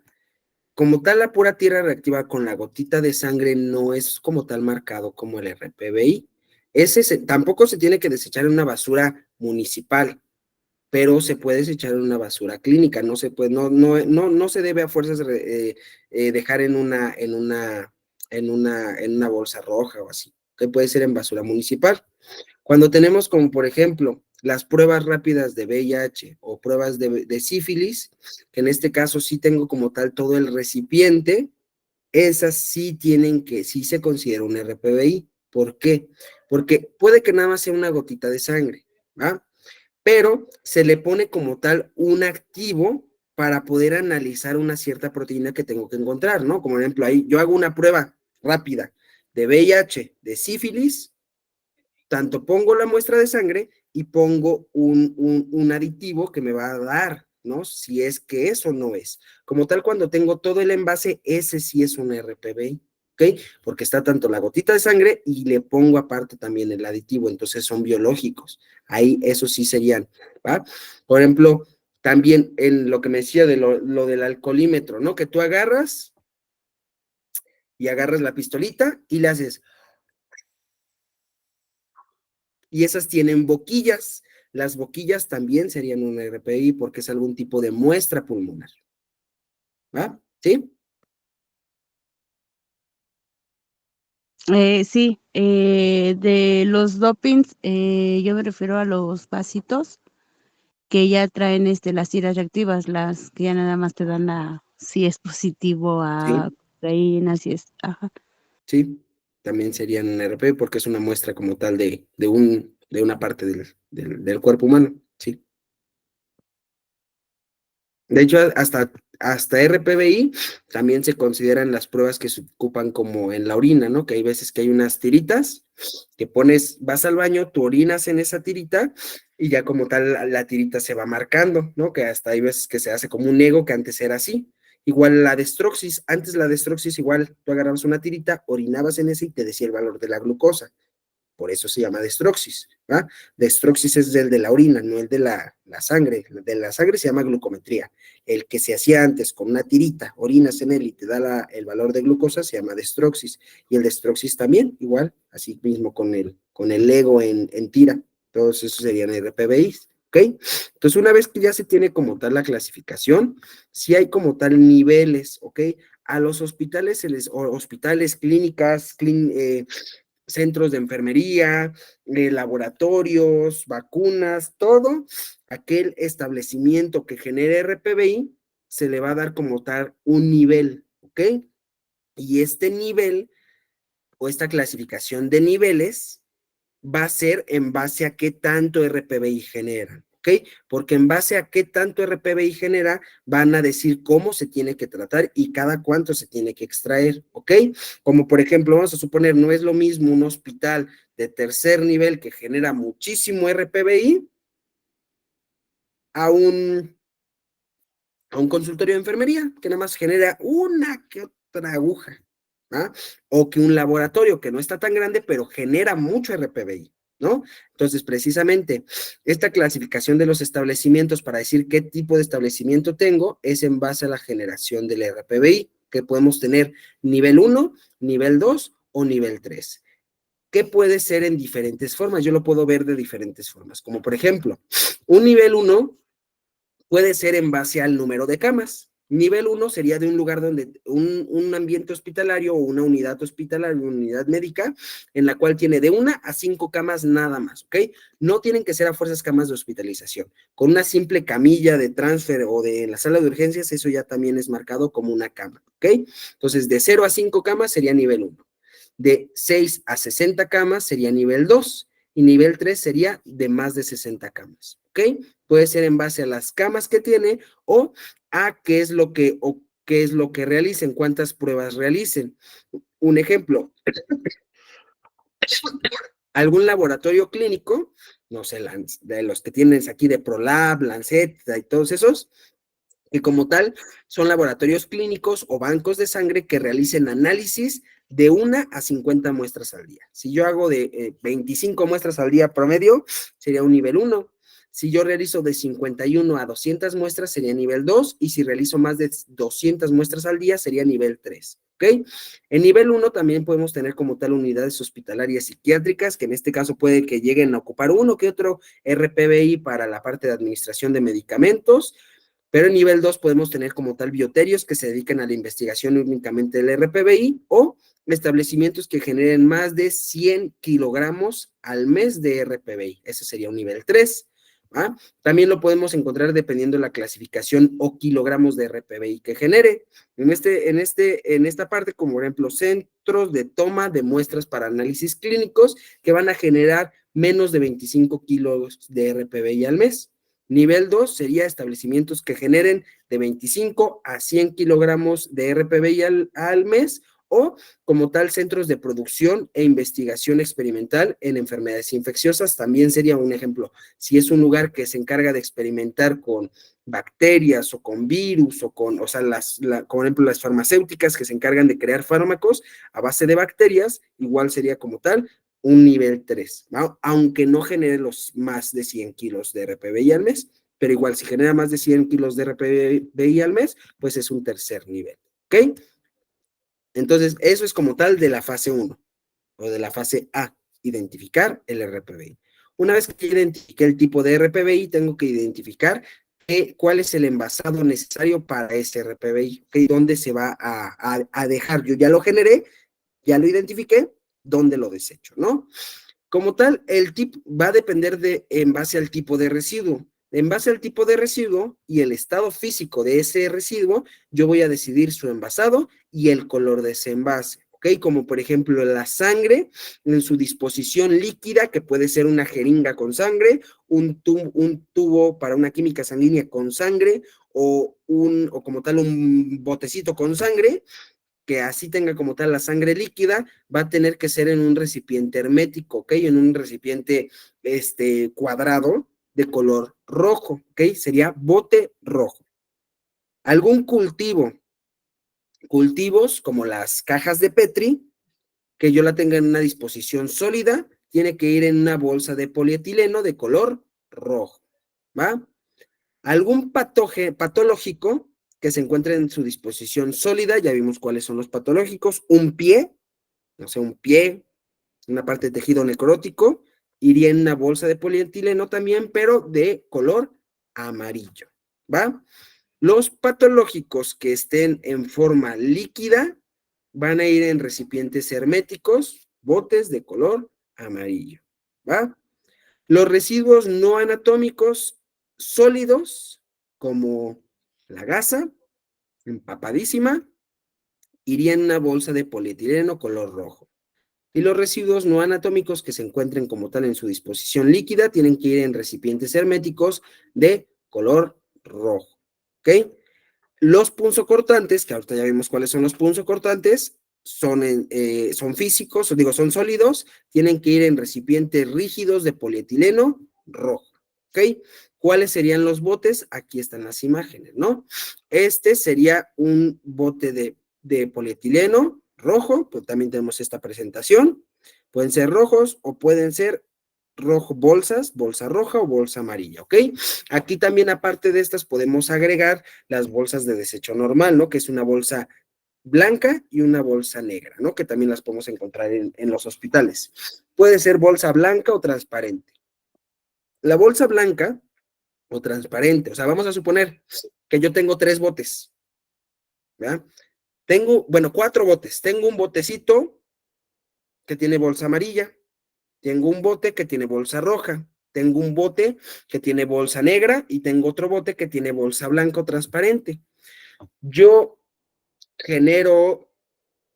como tal, la pura tierra reactiva con la gotita de sangre no es como tal marcado como el RPBI. Tampoco se tiene que desechar en una basura municipal, pero se puede desechar en una basura clínica. No se puede, no se debe a fuerzas dejar en una bolsa roja o así, que puede ser en basura municipal. Cuando tenemos como, por ejemplo, las pruebas rápidas de VIH o pruebas de sífilis, que en este caso sí tengo como tal todo el recipiente, esas sí se considera un RPBI. ¿Por qué? Porque puede que nada más sea una gotita de sangre, ¿va? Pero se le pone como tal un activo para poder analizar una cierta proteína que tengo que encontrar, ¿no? Como por ejemplo, ahí yo hago una prueba rápida de VIH, de sífilis, tanto pongo la muestra de sangre y pongo un aditivo que me va a dar, ¿no? Si es que eso no es. Como tal, cuando tengo todo el envase, ese sí es un RPBI, ¿ok? Porque está tanto la gotita de sangre y le pongo aparte también el aditivo, entonces son biológicos. Ahí eso sí serían, ¿va? Por ejemplo, también en lo que me decía de lo del alcoholímetro, ¿no? Que tú agarras y agarras la pistolita y le haces y esas tienen boquillas. Las boquillas también serían un RPI porque es algún tipo de muestra pulmonar. ¿Va? ¿Sí? Sí, de los dopings, yo me refiero a los vasitos que ya traen las tiras reactivas, las que ya nada más te dan si es positivo a Sí, cocaína, si es, ajá. sí. También serían un RPI porque es una muestra como tal de una parte del cuerpo humano. Sí. De hecho, hasta RPBI también se consideran las pruebas que se ocupan como en la orina, ¿no? Que hay veces que hay unas tiritas que vas al baño, tú orinas en esa tirita y ya como tal la tirita se va marcando, ¿no? Que hasta hay veces que se hace como un ego que antes era así. Igual la destroxis, antes la destroxis igual tú agarrabas una tirita, orinabas en esa y te decía el valor de la glucosa. Por eso se llama destroxis, ¿va? Destroxis es el de la orina, no el de la sangre. El de la sangre se llama glucometría. El que se hacía antes con una tirita, orinas en él y te da el valor de glucosa, se llama destroxis. Y el destroxis también, igual, así mismo con el LEGO en tira. Todos esos serían RPBIs, ¿ok? Entonces, una vez que ya se tiene como tal la clasificación, sí hay como tal niveles, ¿ok? A los hospitales, hospitales, clínicas, centros de enfermería, laboratorios, vacunas, todo aquel establecimiento que genere RPBI, se le va a dar como tal un nivel, ¿ok? Y este nivel o esta clasificación de niveles va a ser en base a qué tanto RPBI generan, ¿ok? Porque en base a qué tanto RPBI genera, van a decir cómo se tiene que tratar y cada cuánto se tiene que extraer, ¿ok? Como por ejemplo, vamos a suponer, no es lo mismo un hospital de tercer nivel que genera muchísimo RPBI a un consultorio de enfermería que nada más genera una que otra aguja, ¿ah? O que un laboratorio que no está tan grande, pero genera mucho RPBI, ¿no? Entonces, precisamente, esta clasificación de los establecimientos para decir qué tipo de establecimiento tengo es en base a la generación del RPBI, que podemos tener nivel 1, nivel 2 o nivel 3. que puede ser en diferentes formas. Yo lo puedo ver de diferentes formas, como por ejemplo, un nivel 1 puede ser en base al número de camas. Nivel 1 sería de un lugar donde un ambiente hospitalario o una unidad hospitalaria, una unidad médica, en la cual tiene de 1 a 5 camas nada más, ¿ok? No tienen que ser a fuerzas camas de hospitalización. Con una simple camilla de transfer o de la sala de urgencias, eso ya también es marcado como una cama, ¿ok? Entonces, de 0 a 5 camas sería nivel 1. De 6 a 60 camas sería nivel 2. Y nivel 3 sería de más de 60 camas, ¿ok? Puede ser en base a las camas que tiene o a qué es lo que realicen, cuántas pruebas realicen. Un ejemplo, algún laboratorio clínico, no sé, de los que tienes aquí de ProLab, Lancet y todos esos, que como tal son laboratorios clínicos o bancos de sangre que realicen análisis de 1 a 50 muestras al día. Si yo hago de 25 muestras al día promedio, sería un nivel 1. Si yo realizo de 51 a 200 muestras, sería nivel 2. Y si realizo más de 200 muestras al día, sería nivel 3. ¿Ok? En nivel 1 también podemos tener como tal unidades hospitalarias psiquiátricas, que en este caso puede que lleguen a ocupar uno que otro RPBI para la parte de administración de medicamentos. Pero en nivel 2 podemos tener como tal bioterios que se dedican a la investigación únicamente del RPBI o establecimientos que generen más de 100 kilogramos al mes de RPBI. Ese sería un nivel 3. ¿Va? También lo podemos encontrar dependiendo de la clasificación o kilogramos de RPBI que genere. En esta parte, como por ejemplo, centros de toma de muestras para análisis clínicos que van a generar menos de 25 kilos de RPBI al mes. Nivel 2 sería establecimientos que generen de 25 a 100 kilogramos de RPBI al mes o como tal centros de producción e investigación experimental en enfermedades infecciosas. También sería un ejemplo. Si es un lugar que se encarga de experimentar con bacterias o con virus o con, por ejemplo, las farmacéuticas que se encargan de crear fármacos a base de bacterias, igual sería como tal un nivel 3, ¿no? Aunque no genere los más de 100 kilos de RPBI al mes, pero igual si genera más de 100 kilos de RPBI al mes, pues es un tercer nivel, ¿ok? Entonces, eso es como tal de la fase 1 o de la fase A, identificar el RPBI. Una vez que identifique el tipo de RPBI, tengo que identificar cuál es el envasado necesario para ese RPBI, ¿okay? ¿Dónde se va a dejar? Yo ya lo generé, ya lo identifiqué, ¿dónde lo desecho, no? Como tal, el tipo va a depender en base al tipo de residuo. En base al tipo de residuo y el estado físico de ese residuo, yo voy a decidir su envasado y el color de ese envase, ¿ok? Como por ejemplo la sangre en su disposición líquida, que puede ser una jeringa con sangre, un tubo para una química sanguínea con sangre o como tal un botecito con sangre, que así tenga como tal la sangre líquida, va a tener que ser en un recipiente hermético, ¿ok? En un recipiente cuadrado de color rojo, ¿ok? Sería bote rojo. Algún cultivos como las cajas de Petri, que yo la tenga en una disposición sólida, tiene que ir en una bolsa de polietileno de color rojo, ¿va? Algún patológico que se encuentre en su disposición sólida, ya vimos cuáles son los patológicos, un pie, no sé, un pie, una parte de tejido necrótico, iría en una bolsa de polietileno también, pero de color amarillo, ¿va? Los patológicos que estén en forma líquida van a ir en recipientes herméticos, botes de color amarillo, ¿va? Los residuos no anatómicos sólidos, como la gasa, empapadísima, iría en una bolsa de polietileno color rojo. Y los residuos no anatómicos que se encuentren como tal en su disposición líquida tienen que ir en recipientes herméticos de color rojo. ¿Ok? Los punzocortantes, que ahorita ya vimos cuáles son los punzocortantes, son físicos, son sólidos, tienen que ir en recipientes rígidos de polietileno rojo. ¿Ok? ¿Cuáles serían los botes? Aquí están las imágenes, ¿no? Este sería un bote de polietileno rojo, pues también tenemos esta presentación. Pueden ser rojos o pueden ser bolsa roja o bolsa amarilla, ¿ok? Aquí también, aparte de estas, podemos agregar las bolsas de desecho normal, ¿no? Que es una bolsa blanca y una bolsa negra, ¿no? Que también las podemos encontrar en los hospitales. Puede ser bolsa blanca o transparente. La bolsa blanca o transparente, o sea, vamos a suponer que yo tengo 3 botes, ¿verdad? Tengo, bueno, 4 botes. Tengo un botecito que tiene bolsa amarilla, tengo un bote que tiene bolsa roja, tengo un bote que tiene bolsa negra y tengo otro bote que tiene bolsa blanca o transparente. Yo genero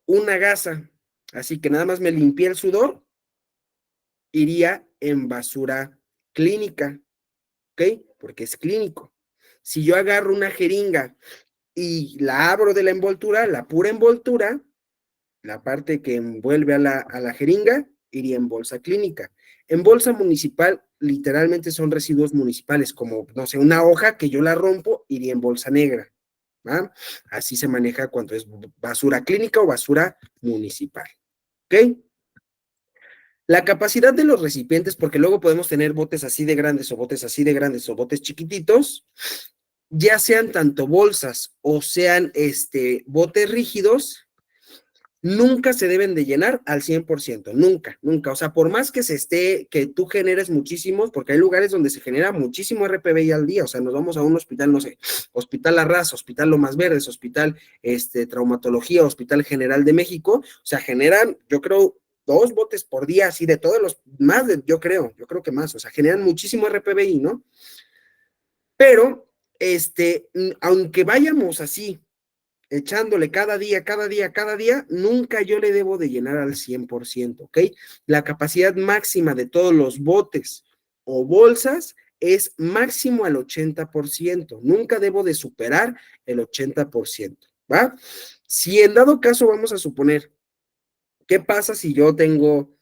una gasa, así que nada más me limpié el sudor, iría en basura clínica, ¿ok? Porque es clínico. Si yo agarro una jeringa y la abro de la envoltura, la pura envoltura, la parte que envuelve a la jeringa, iría en bolsa clínica. En bolsa municipal, literalmente son residuos municipales, como, no sé, una hoja que yo la rompo, iría en bolsa negra. ¿Va? Así se maneja cuando es basura clínica o basura municipal. ¿Ok? La capacidad de los recipientes, porque luego podemos tener botes así de grandes o botes así de grandes o botes chiquititos, ya sean tanto bolsas o sean botes rígidos, nunca se deben de llenar al 100%, nunca, nunca. O sea, por más que que tú generes muchísimos, porque hay lugares donde se genera muchísimo RPBI al día, o sea, nos vamos a un hospital, no sé, Hospital Arras, Hospital Lomas Verdes, Hospital Traumatología, Hospital General de México, o sea, generan, yo creo, 2 botes por día, así de todos los, más de, yo creo que más, o sea, generan muchísimo RPBI, ¿no? Pero, aunque vayamos así, echándole cada día, nunca yo le debo de llenar al 100%, ¿ok? La capacidad máxima de todos los botes o bolsas es máximo al 80%, nunca debo de superar el 80%, ¿va? Si en dado caso vamos a suponer, ¿qué pasa si yo tengo,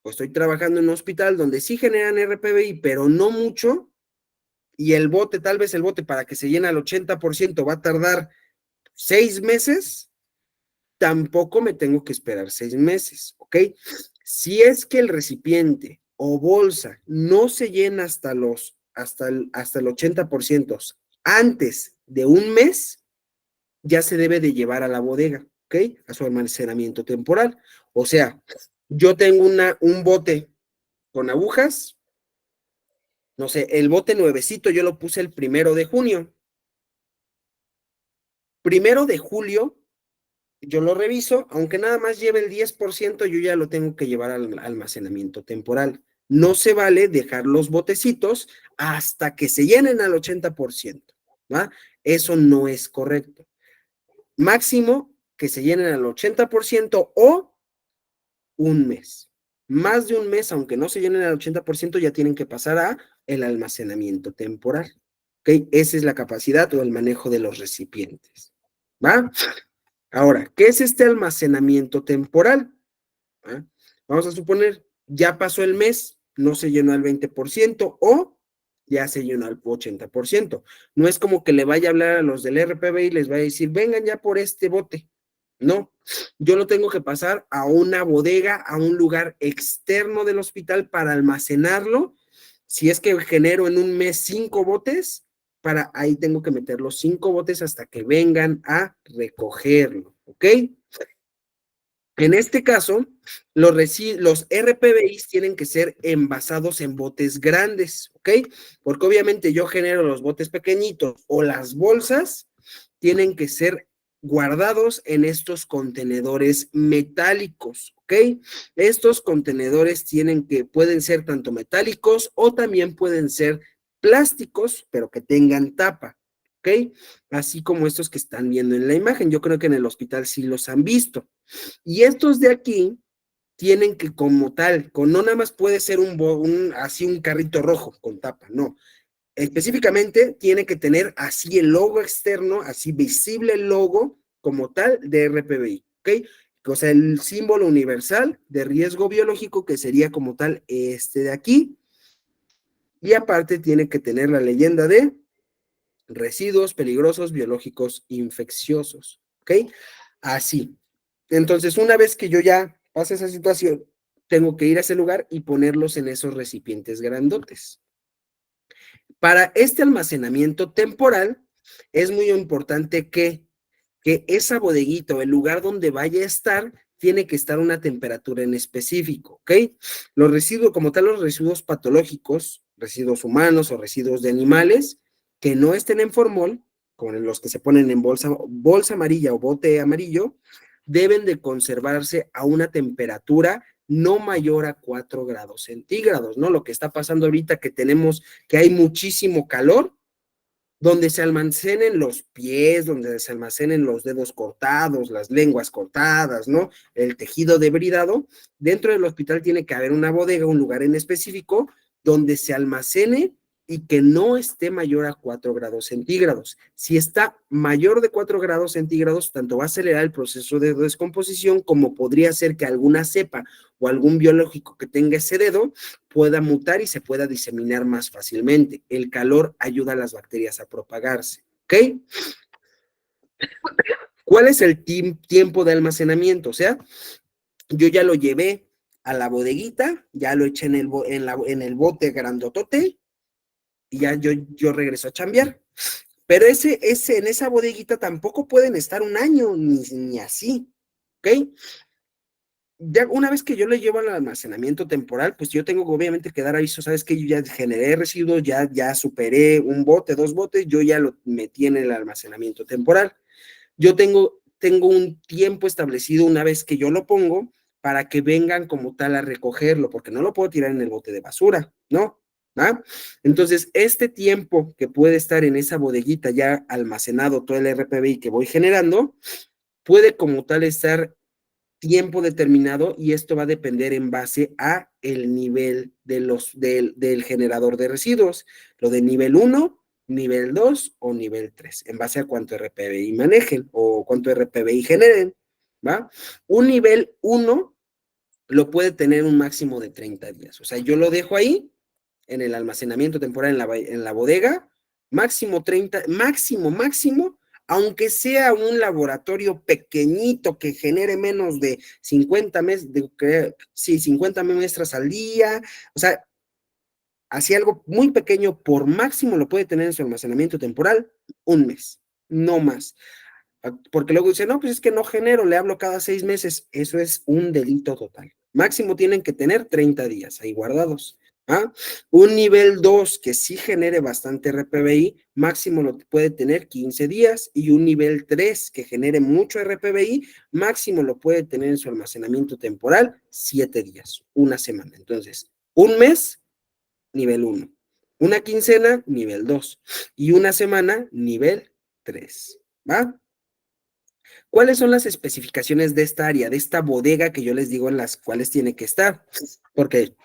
o estoy trabajando en un hospital donde sí generan RPBI, pero no mucho, y el bote, tal vez el bote para que se llene al 80% va a tardar 6 meses, tampoco me tengo que esperar 6 meses, ¿ok? Si es que el recipiente o bolsa no se llena hasta el 80% antes de un mes, ya se debe de llevar a la bodega, ¿ok? A su almacenamiento temporal. O sea, yo tengo un bote con agujas, no sé, el bote nuevecito yo lo puse el 1 de junio. 1 de julio yo lo reviso, aunque nada más lleve el 10%, yo ya lo tengo que llevar al almacenamiento temporal. No se vale dejar los botecitos hasta que se llenen al 80%, ¿va? Eso no es correcto. Máximo que se llenen al 80% o un mes. Más de un mes, aunque no se llenen al 80%, ya tienen que pasar a el almacenamiento temporal. ¿Ok? Esa es la capacidad o el manejo de los recipientes. ¿Va? Ahora, ¿qué es este almacenamiento temporal? ¿Ah? Vamos a suponer, ya pasó el mes, no se llenó al 20% o ya se llenó al 80%. No es como que le vaya a hablar a los del RPB y les vaya a decir, vengan ya por este bote. No, yo lo tengo que pasar a una bodega, a un lugar externo del hospital para almacenarlo. Si es que genero en un mes 5 botes, para ahí tengo que meter los 5 botes hasta que vengan a recogerlo, ¿ok? En este caso, los RPBIs tienen que ser envasados en botes grandes, ¿ok? Porque obviamente yo genero los botes pequeñitos o las bolsas tienen que ser guardados en estos contenedores metálicos, ¿ok? Estos contenedores pueden ser tanto metálicos o también pueden ser plásticos, pero que tengan tapa, ¿ok? Así como estos que están viendo en la imagen. Yo creo que en el hospital sí los han visto. Y estos de aquí tienen que como tal, no nada más puede ser así un carrito rojo con tapa, no. Específicamente tiene que tener así el logo externo, así visible el logo como tal de RPBI, ¿ok? O sea, el símbolo universal de riesgo biológico que sería como tal este de aquí. Y aparte tiene que tener la leyenda de residuos peligrosos biológicos infecciosos, ¿ok? Así. Entonces, una vez que yo ya pase esa situación, tengo que ir a ese lugar y ponerlos en esos recipientes grandotes. Para este almacenamiento temporal, es muy importante que que esa bodeguita o el lugar donde vaya a estar tiene que estar a una temperatura en específico, ¿ok? Los residuos, como tal, los residuos patológicos, residuos humanos o residuos de animales, que no estén en formol, como los que se ponen en bolsa amarilla o bote amarillo, deben de conservarse a una temperatura no mayor a 4 grados centígrados, ¿no? Lo que está pasando ahorita que tenemos, que hay muchísimo calor, donde se almacenen los pies, donde se almacenen los dedos cortados, las lenguas cortadas, ¿no? El tejido debridado. Dentro del hospital tiene que haber una bodega, un lugar en específico, donde se almacene y que no esté mayor a 4 grados centígrados. Si está mayor de 4 grados centígrados, tanto va a acelerar el proceso de descomposición como podría ser que alguna cepa o algún biológico que tenga ese dedo pueda mutar y se pueda diseminar más fácilmente. El calor ayuda a las bacterias a propagarse, ¿ok? ¿Cuál es el tiempo de almacenamiento? O sea, yo ya lo llevé a la bodeguita, ya lo eché en el bote grandotote y ya yo regreso a chambear. Pero en esa bodeguita tampoco pueden estar un año, ni así, ¿ok? Ya una vez que yo le llevo al almacenamiento temporal, pues yo tengo obviamente que dar aviso, sabes que yo ya generé residuos, ya superé un bote, 2 botes, yo ya lo metí en el almacenamiento temporal. Yo tengo un tiempo establecido una vez que yo lo pongo para que vengan como tal a recogerlo, porque no lo puedo tirar en el bote de basura, ¿no? ¿Ah? Entonces, este tiempo que puede estar en esa bodeguita ya almacenado todo el RPBI que voy generando, puede como tal estar tiempo determinado y esto va a depender en base a el nivel del generador de residuos, lo de nivel 1, nivel 2 o nivel 3, en base a cuánto RPBI manejen o cuánto RPBI generen, ¿va? Un nivel 1 lo puede tener un máximo de 30 días, o sea, yo lo dejo ahí en el almacenamiento temporal en la bodega, máximo 30, máximo, aunque sea un laboratorio pequeñito que genere menos de 50 muestras al día, o sea, así algo muy pequeño, por máximo lo puede tener en su almacenamiento temporal un mes, no más. Porque luego dice, no, pues es que no genero, le hablo cada 6 meses. Eso es un delito total. Máximo tienen que tener 30 días ahí guardados. ¿Ah? Un nivel 2 que sí genere bastante RPBI, máximo lo puede tener 15 días, y un nivel 3 que genere mucho RPBI, máximo lo puede tener en su almacenamiento temporal 7 días, una semana. Entonces, un mes, nivel 1, una quincena, nivel 2, y una semana, nivel 3. ¿Va? ¿Cuáles son las especificaciones de esta área, de esta bodega que yo les digo en las cuales tiene que estar? Porque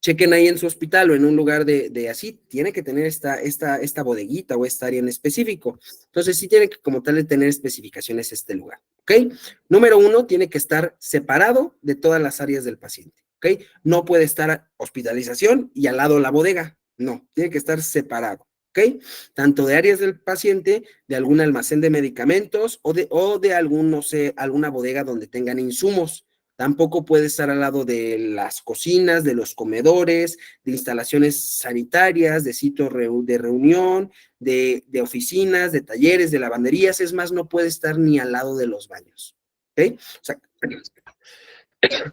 chequen ahí en su hospital o en un lugar de así, tiene que tener esta bodeguita o esta área en específico. Entonces, sí tiene que como tal de tener especificaciones este lugar, ¿ok? Número 1, tiene que estar separado de todas las áreas del paciente, ¿ok? No puede estar hospitalización y al lado la bodega, no, tiene que estar separado, ¿ok? Tanto de áreas del paciente, de algún almacén de medicamentos o de algún, no sé, alguna bodega donde tengan insumos. Tampoco puede estar al lado de las cocinas, de los comedores, de instalaciones sanitarias, de sitios de reunión, de oficinas, de talleres, de lavanderías. Es más, no puede estar ni al lado de los baños. ¿Ok? O sea,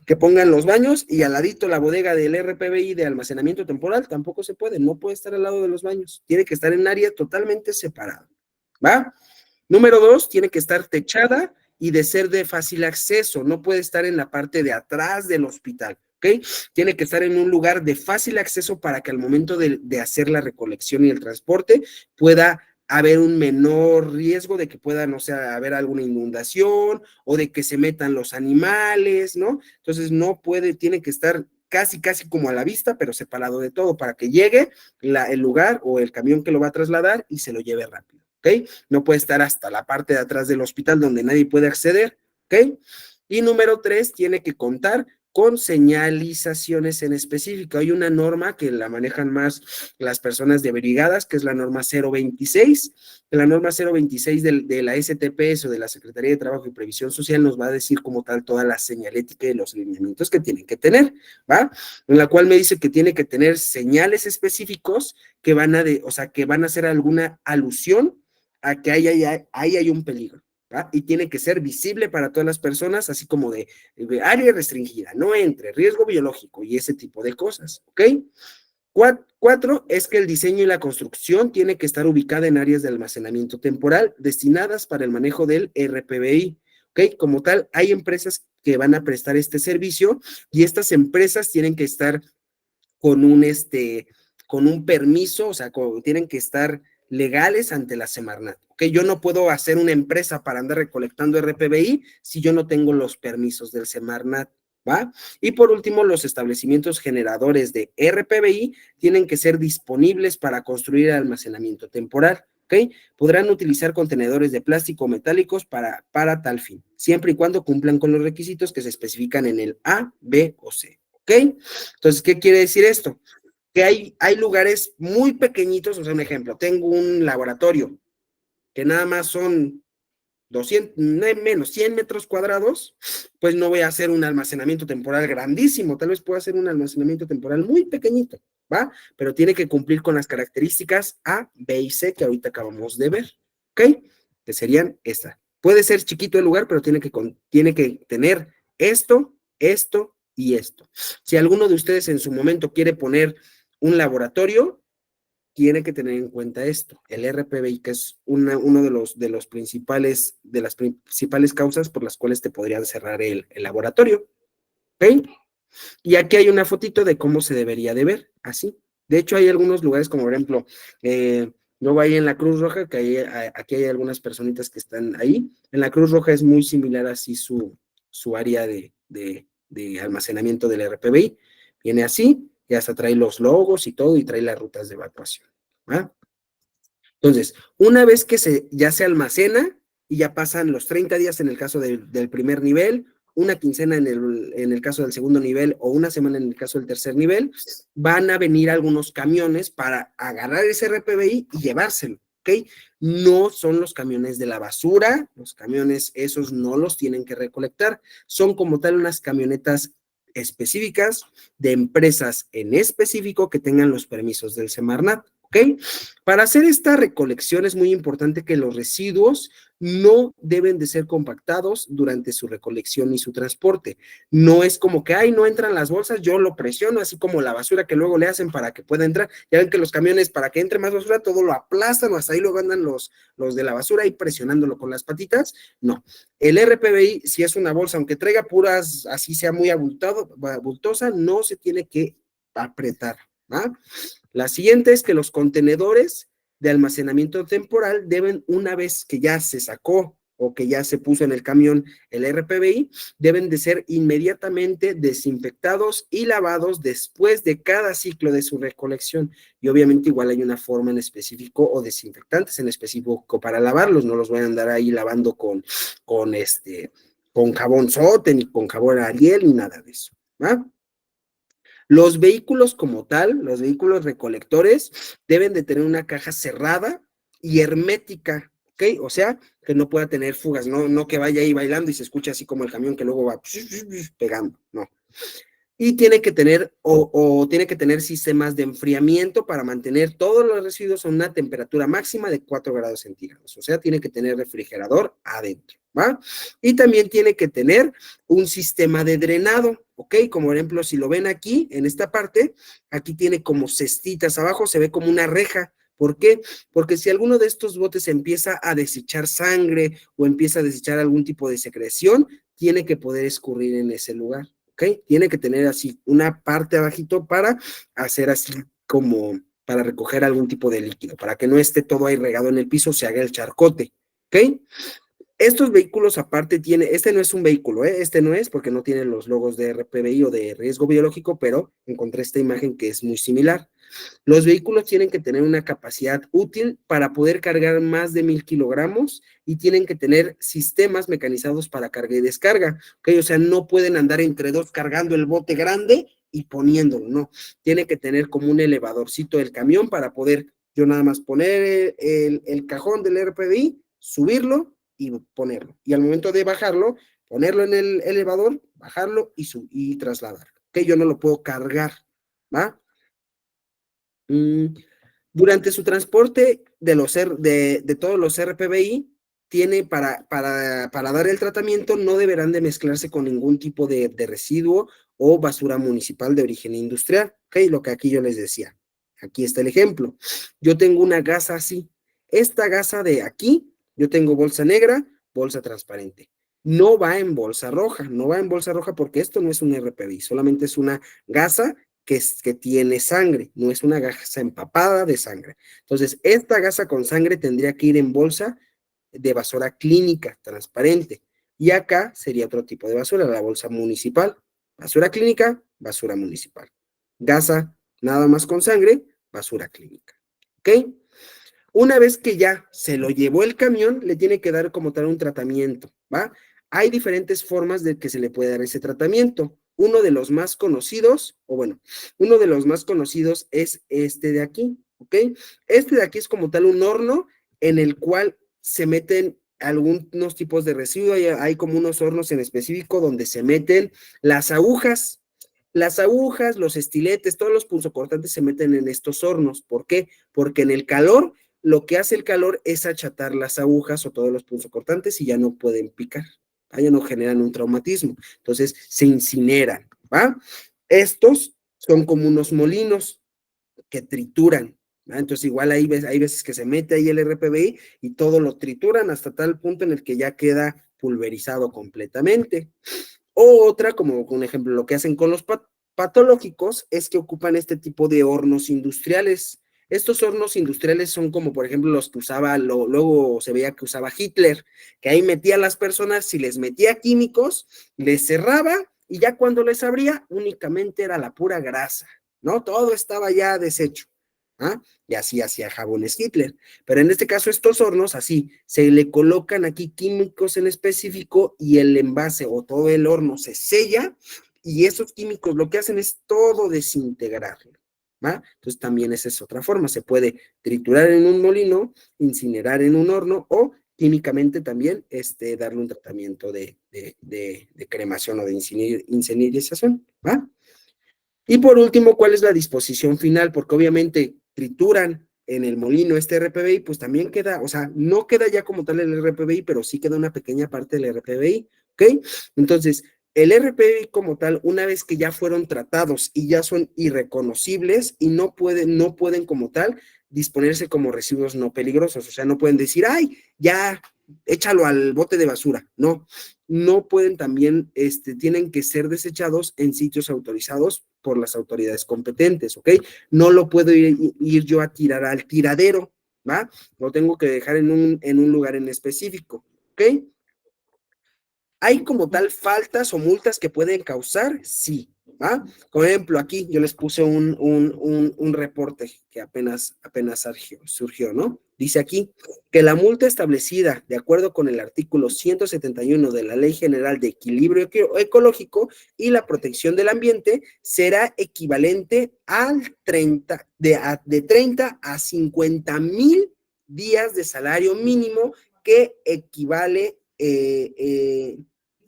que pongan los baños y al ladito la bodega del RPBI de almacenamiento temporal, tampoco se puede, no puede estar al lado de los baños. Tiene que estar en área totalmente separada. ¿Va? Número 2, tiene que estar techada y de ser de fácil acceso, no puede estar en la parte de atrás del hospital, ¿ok? Tiene que estar en un lugar de fácil acceso para que al momento de hacer la recolección y el transporte pueda haber un menor riesgo de que pueda, no sé, haber alguna inundación o de que se metan los animales, ¿no? Entonces no puede, tiene que estar casi como a la vista, pero separado de todo para que llegue el lugar o el camión que lo va a trasladar y se lo lleve rápido. ¿Ok? No puede estar hasta la parte de atrás del hospital donde nadie puede acceder, ¿ok? Y número 3, tiene que contar con señalizaciones en específico. Hay una norma que la manejan más las personas de brigadas, que es la norma 026. La norma 026 de la STPS o de la Secretaría de Trabajo y Previsión Social nos va a decir como tal toda la señalética y los lineamientos que tienen que tener, ¿va? En la cual me dice que tiene que tener señales específicos que van a hacer alguna alusión a que ahí hay un peligro, ¿va? Y tiene que ser visible para todas las personas, así como de área restringida, no entre, riesgo biológico y ese tipo de cosas, ¿ok? 4 es que el diseño y la construcción tiene que estar ubicada en áreas de almacenamiento temporal destinadas para el manejo del RPBI. ¿Ok? Como tal, hay empresas que van a prestar este servicio y estas empresas tienen que estar con un permiso, o sea, tienen que estar legales ante la Semarnat. ¿Ok? Yo no puedo hacer una empresa para andar recolectando RPBI si yo no tengo los permisos del Semarnat. ¿Va? Y por último, los establecimientos generadores de RPBI tienen que ser disponibles para construir almacenamiento temporal, ¿ok? Podrán utilizar contenedores de plástico o metálicos para tal fin, siempre y cuando cumplan con los requisitos que se especifican en el A, B o C, ¿ok? Entonces, ¿qué quiere decir esto? Que hay lugares muy pequeñitos, o sea, un ejemplo, tengo un laboratorio que nada más son 200, menos 100 metros cuadrados, pues no voy a hacer un almacenamiento temporal grandísimo, tal vez pueda hacer un almacenamiento temporal muy pequeñito, ¿va? Pero tiene que cumplir con las características A, B y C que ahorita acabamos de ver, ¿ok? Que serían estas. Puede ser chiquito el lugar, pero tiene que tener esto, esto y esto. Si alguno de ustedes en su momento quiere poner un laboratorio, tiene que tener en cuenta esto, el RPBI, que es uno de las principales causas por las cuales te podrían cerrar el laboratorio, ¿ok? Y aquí hay una fotito de cómo se debería de ver, así. De hecho, hay algunos lugares, como por ejemplo, luego ahí en la Cruz Roja, que aquí hay algunas personitas que están ahí. En la Cruz Roja es muy similar así su área de almacenamiento del RPBI. Viene así, y hasta trae los logos y todo, y trae las rutas de evacuación. ¿Va? Entonces, una vez que ya se almacena y ya pasan los 30 días en el caso del primer nivel, una quincena en el caso del segundo nivel o una semana en el caso del tercer nivel, van a venir algunos camiones para agarrar ese RPBI y llevárselo, ¿ok? No son los camiones de la basura, los camiones esos no los tienen que recolectar, son como tal unas camionetas específicas de empresas en específico que tengan los permisos del Semarnat. ¿Ok? Para hacer esta recolección es muy importante que los residuos no deben de ser compactados durante su recolección y su transporte. No es como que, ay, no entran las bolsas, yo lo presiono, así como la basura que luego le hacen para que pueda entrar. Ya ven que los camiones, para que entre más basura, todo lo aplastan o hasta ahí luego andan los de la basura ahí presionándolo con las patitas. No. El RPBI, si es una bolsa, aunque traiga puras, así sea muy abultosa, no se tiene que apretar. ¿Va? La siguiente es que los contenedores de almacenamiento temporal deben, una vez que ya se sacó o que ya se puso en el camión el RPBI, deben de ser inmediatamente desinfectados y lavados después de cada ciclo de su recolección. Y obviamente igual hay una forma en específico o desinfectantes en específico para lavarlos, no los voy a andar ahí lavando con jabón Sote, ni con jabón Ariel, ni nada de eso, ¿va? Los vehículos como tal, los vehículos recolectores, deben de tener una caja cerrada y hermética, ¿ok? O sea, que no pueda tener fugas, no que vaya ahí bailando y se escuche así como el camión que luego va pegando, no. Y tiene que tener, tiene que tener sistemas de enfriamiento para mantener todos los residuos a una temperatura máxima de 4 grados centígrados. O sea, tiene que tener refrigerador adentro, ¿va? Y también tiene que tener un sistema de drenado, ¿ok? Como por ejemplo, si lo ven aquí, en esta parte, aquí tiene como cestitas abajo, se ve como una reja. ¿Por qué? Porque si alguno de estos botes empieza a desechar sangre o empieza a desechar algún tipo de secreción, tiene que poder escurrir en ese lugar. ¿Ok? Tiene que tener así una parte abajito para hacer así como para recoger algún tipo de líquido, para que no esté todo ahí regado en el piso, se haga el charcote, ¿ok? Estos vehículos aparte este no es un vehículo, este no es porque no tiene los logos de RPBI o de riesgo biológico, pero encontré esta imagen que es muy similar. Los vehículos tienen que tener una capacidad útil para poder cargar más de 1000 kilogramos y tienen que tener sistemas mecanizados para carga y descarga, ¿ok? O sea, no pueden andar entre dos cargando el bote grande y poniéndolo, no. Tiene que tener como un elevadorcito del camión para poder yo nada más poner el cajón del RPBI, subirlo y ponerlo. Y al momento de bajarlo, ponerlo en el elevador, bajarlo y trasladar. ¿Ok? Yo no lo puedo cargar, ¿va? Durante su transporte de todos los RPBI, tiene para dar el tratamiento no deberán de mezclarse con ningún tipo de residuo o basura municipal de origen industrial, ¿ok? Lo que aquí yo les decía. Aquí está el ejemplo. Yo tengo una gasa así. Esta gasa de aquí, yo tengo bolsa negra, bolsa transparente. No va en bolsa roja, no va en bolsa roja porque esto no es un RPBI, solamente es una gasa que tiene sangre, no es una gasa empapada de sangre. Entonces, esta gasa con sangre tendría que ir en bolsa de basura clínica, transparente. Y acá sería otro tipo de basura, la bolsa municipal. Basura clínica, basura municipal. Gasa, nada más con sangre, basura clínica. ¿Ok? Una vez que ya se lo llevó el camión, le tiene que dar como tal un tratamiento, ¿va? Hay diferentes formas de que se le puede dar ese tratamiento. Uno de los más conocidos, uno de los más conocidos es este de aquí, ¿ok? Este de aquí es como tal un horno en el cual se meten algunos tipos de residuos, hay como unos hornos en específico donde se meten las agujas, los estiletes, todos los punzocortantes se meten en estos hornos. ¿Por qué? Porque en el calor, lo que hace el calor es achatar las agujas o todos los punzocortantes y ya no pueden picar, ¿va? Ya no generan un traumatismo. Entonces, se incineran, ¿va? Estos son como unos molinos que trituran, ¿va? Entonces, igual hay veces que se mete ahí el RPBI y todo lo trituran hasta tal punto en el que ya queda pulverizado completamente. O otra, como un ejemplo, lo que hacen con los patológicos es que ocupan este tipo de hornos industriales. Estos hornos industriales son como, por ejemplo, los que usaba, luego se veía que usaba Hitler, que ahí metía a las personas, si les metía químicos, les cerraba y ya cuando les abría, únicamente era la pura grasa, ¿no? Todo estaba ya deshecho. ¿Ah? Y así hacía jabones Hitler. Pero en este caso, estos hornos, así, se le colocan aquí químicos en específico y el envase o todo el horno se sella y esos químicos lo que hacen es todo desintegrarlo. ¿Va? Entonces también esa es otra forma. Se puede triturar en un molino, incinerar en un horno o químicamente también darle un tratamiento de cremación o de incinerización. ¿Va? Y por último, ¿cuál es la disposición final? Porque obviamente trituran en el molino este RPBI, pues también queda, o sea, no queda ya como tal el RPBI, pero sí queda una pequeña parte del RPBI, ¿ok? Entonces, el RPBI como tal, una vez que ya fueron tratados y ya son irreconocibles y no pueden como tal disponerse como residuos no peligrosos, o sea, no pueden decir, ay, ya, échalo al bote de basura, no pueden también, tienen que ser desechados en sitios autorizados por las autoridades competentes, ¿ok? No lo puedo ir yo a tirar al tiradero, ¿va? Lo tengo que dejar en un lugar en específico, ¿ok? ¿Hay como tal faltas o multas que pueden causar? Sí, ¿va? Por ejemplo, aquí yo les puse un reporte que apenas surgió, ¿no? Dice aquí que la multa establecida de acuerdo con el artículo 171 de la Ley General de Equilibrio Ecológico y la Protección del Ambiente será equivalente al 30 a 50,000 días de salario mínimo que equivale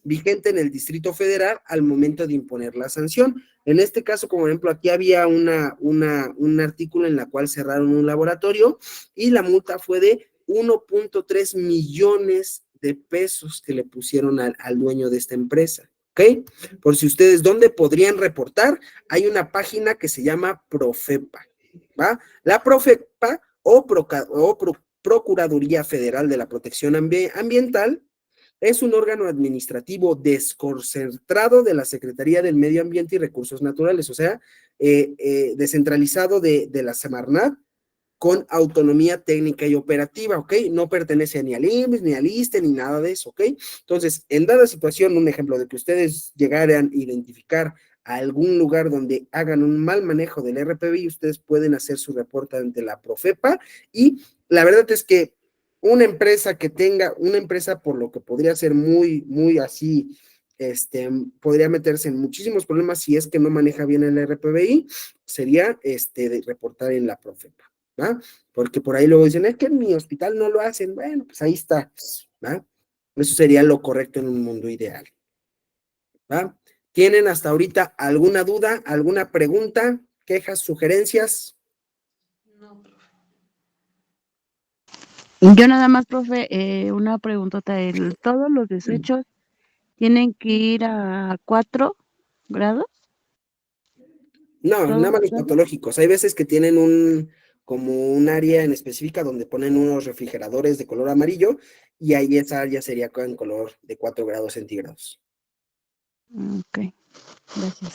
vigente en el Distrito Federal al momento de imponer la sanción. En este caso, como ejemplo, aquí había un artículo en la cual cerraron un laboratorio y la multa fue de 1.3 millones de pesos que le pusieron al dueño de esta empresa. ¿Ok? Por si ustedes, ¿dónde podrían reportar? Hay una página que se llama Profepa, ¿va? La Profepa o Procuraduría Federal de la Protección Ambiental es un órgano administrativo desconcentrado de la Secretaría del Medio Ambiente y Recursos Naturales, o sea, descentralizado de la Semarnat, con autonomía técnica y operativa, ¿ok? No pertenece ni al IMSS, ni al ISSSTE, ni nada de eso, ¿ok? Entonces, en dada situación, un ejemplo de que ustedes llegaran a identificar a algún lugar donde hagan un mal manejo del RPBI, ustedes pueden hacer su reporte ante la Profepa y la verdad es que una empresa por lo que podría ser muy, muy así, podría meterse en muchísimos problemas si es que no maneja bien el RPBI, sería de reportar en la Profepa, ¿va? Porque por ahí luego dicen, es que en mi hospital no lo hacen, bueno, pues ahí está, ¿va? Eso sería lo correcto en un mundo ideal, ¿va? ¿Tienen hasta ahorita alguna duda, alguna pregunta, quejas, sugerencias? No, profe. Yo nada más, profe, una preguntota. ¿Todos los desechos tienen que ir a 4 grados? No, ¿Todos nada los más los grados? patológicos. Hay veces que tienen como un área en específica donde ponen unos refrigeradores de color amarillo y ahí esa área sería en color de 4 grados centígrados. Ok, gracias.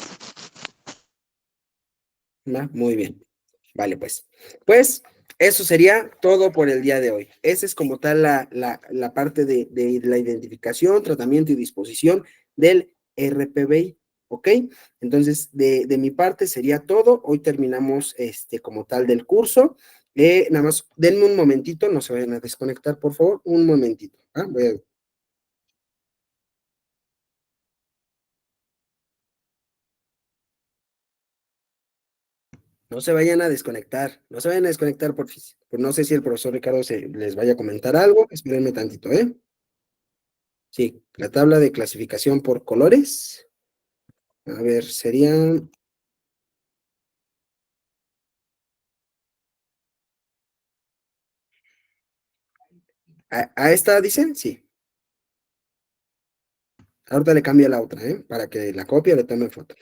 ¿Va? Muy bien. Vale, pues. Pues eso sería todo por el día de hoy. Esa es como tal la parte de la identificación, tratamiento y disposición del RPBI. ¿Ok? Entonces, de mi parte sería todo. Hoy terminamos como tal del curso. Nada más, denme un momentito, no se vayan a desconectar, por favor. Un momentito. No se vayan a desconectar, no se vayan a desconectar, por fin. Pues no sé si el profesor Ricardo les vaya a comentar algo. Espérenme tantito, ¿eh? Sí, la tabla de clasificación por colores. A ver, serían... ¿A esta dicen? Sí. Ahorita le cambia la otra, ¿eh? Para que la copie le tome foto.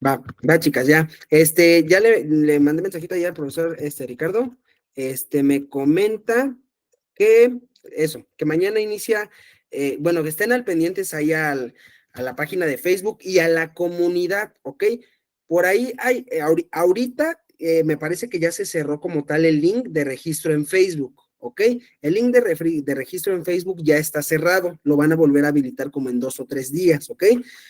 Va, chicas, ya. Ya le mandé mensajito ayer al profesor Ricardo. Me comenta que eso, que mañana inicia, bueno, que estén al pendientes ahí a la página de Facebook y a la comunidad, ¿ok? Por ahí hay, ahorita me parece que ya se cerró como tal el link de registro en Facebook, ¿ok? El link de registro en Facebook ya está cerrado, lo van a volver a habilitar como en 2 o 3 días, ¿ok?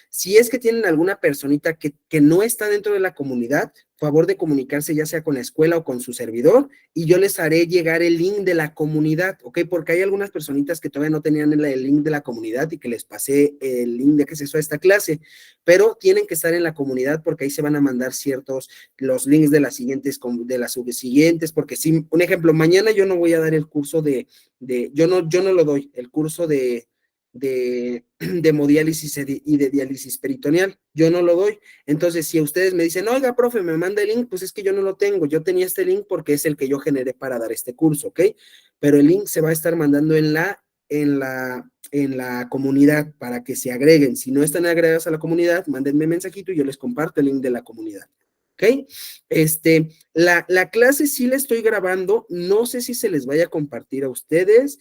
Si es que tienen alguna personita que no está dentro de la comunidad, favor de comunicarse ya sea con la escuela o con su servidor y yo les haré llegar el link de la comunidad, ¿ok? Porque hay algunas personitas que todavía no tenían el link de la comunidad y que les pasé el link de acceso a esta clase, pero tienen que estar en la comunidad porque ahí se van a mandar los links de las subsiguientes, porque si, un ejemplo, mañana yo no voy a dar el curso yo no lo doy, el curso de hemodiálisis y de diálisis peritoneal, yo no lo doy. Entonces, si ustedes me dicen, oiga, profe, me manda el link, pues es que yo no lo tengo, yo tenía este link porque es el que yo generé para dar este curso, ¿ok? Pero el link se va a estar mandando en la comunidad para que se agreguen. Si no están agregados a la comunidad, mándenme mensajito y yo les comparto el link de la comunidad. ¿Ok? La clase sí la estoy grabando, no sé si se les vaya a compartir a ustedes,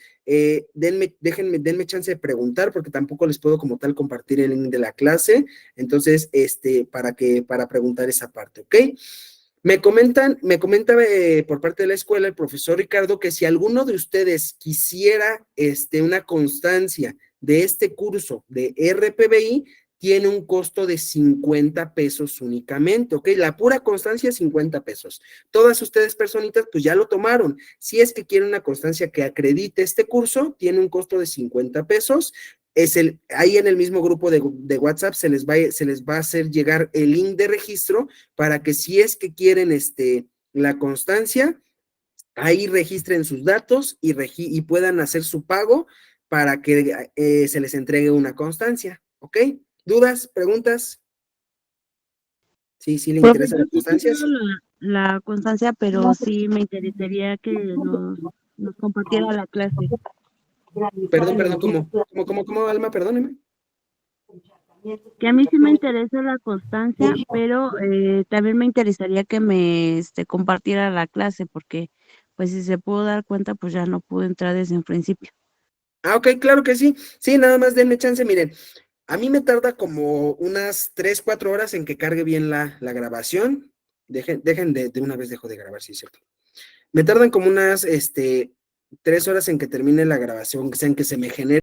denme chance de preguntar porque tampoco les puedo como tal compartir el link de la clase, entonces, para preguntar esa parte, ¿ok? Me comenta por parte de la escuela el profesor Ricardo que si alguno de ustedes quisiera una constancia de este curso de RPBI, tiene un costo de 50 pesos únicamente, ¿ok? La pura constancia, 50 pesos. Todas ustedes, personitas, pues ya lo tomaron. Si es que quieren una constancia que acredite este curso, tiene un costo de 50 pesos. Ahí en el mismo grupo de WhatsApp se les va a hacer llegar el link de registro para que si es que quieren la constancia, ahí registren sus datos y puedan hacer su pago para que se les entregue una constancia, ¿ok? ¿Dudas? ¿Preguntas? Sí, sí le Profe, interesa yo la sí constancia. quiero la constancia, pero sí me interesaría que nos compartiera la clase. Perdón, ¿cómo, Alma? Perdóneme. Que a mí sí me interesa la constancia, pero también me interesaría que me compartiera la clase, porque pues si se pudo dar cuenta, pues ya no pude entrar desde un principio. Ah, ok, claro que sí. Sí, nada más denme chance, miren. A mí me tarda como unas 3, 4 horas en que cargue bien la grabación. Dejen de una vez dejo de grabar, sí, es cierto. Me tardan como unas 3 horas en que termine la grabación, en que se me genere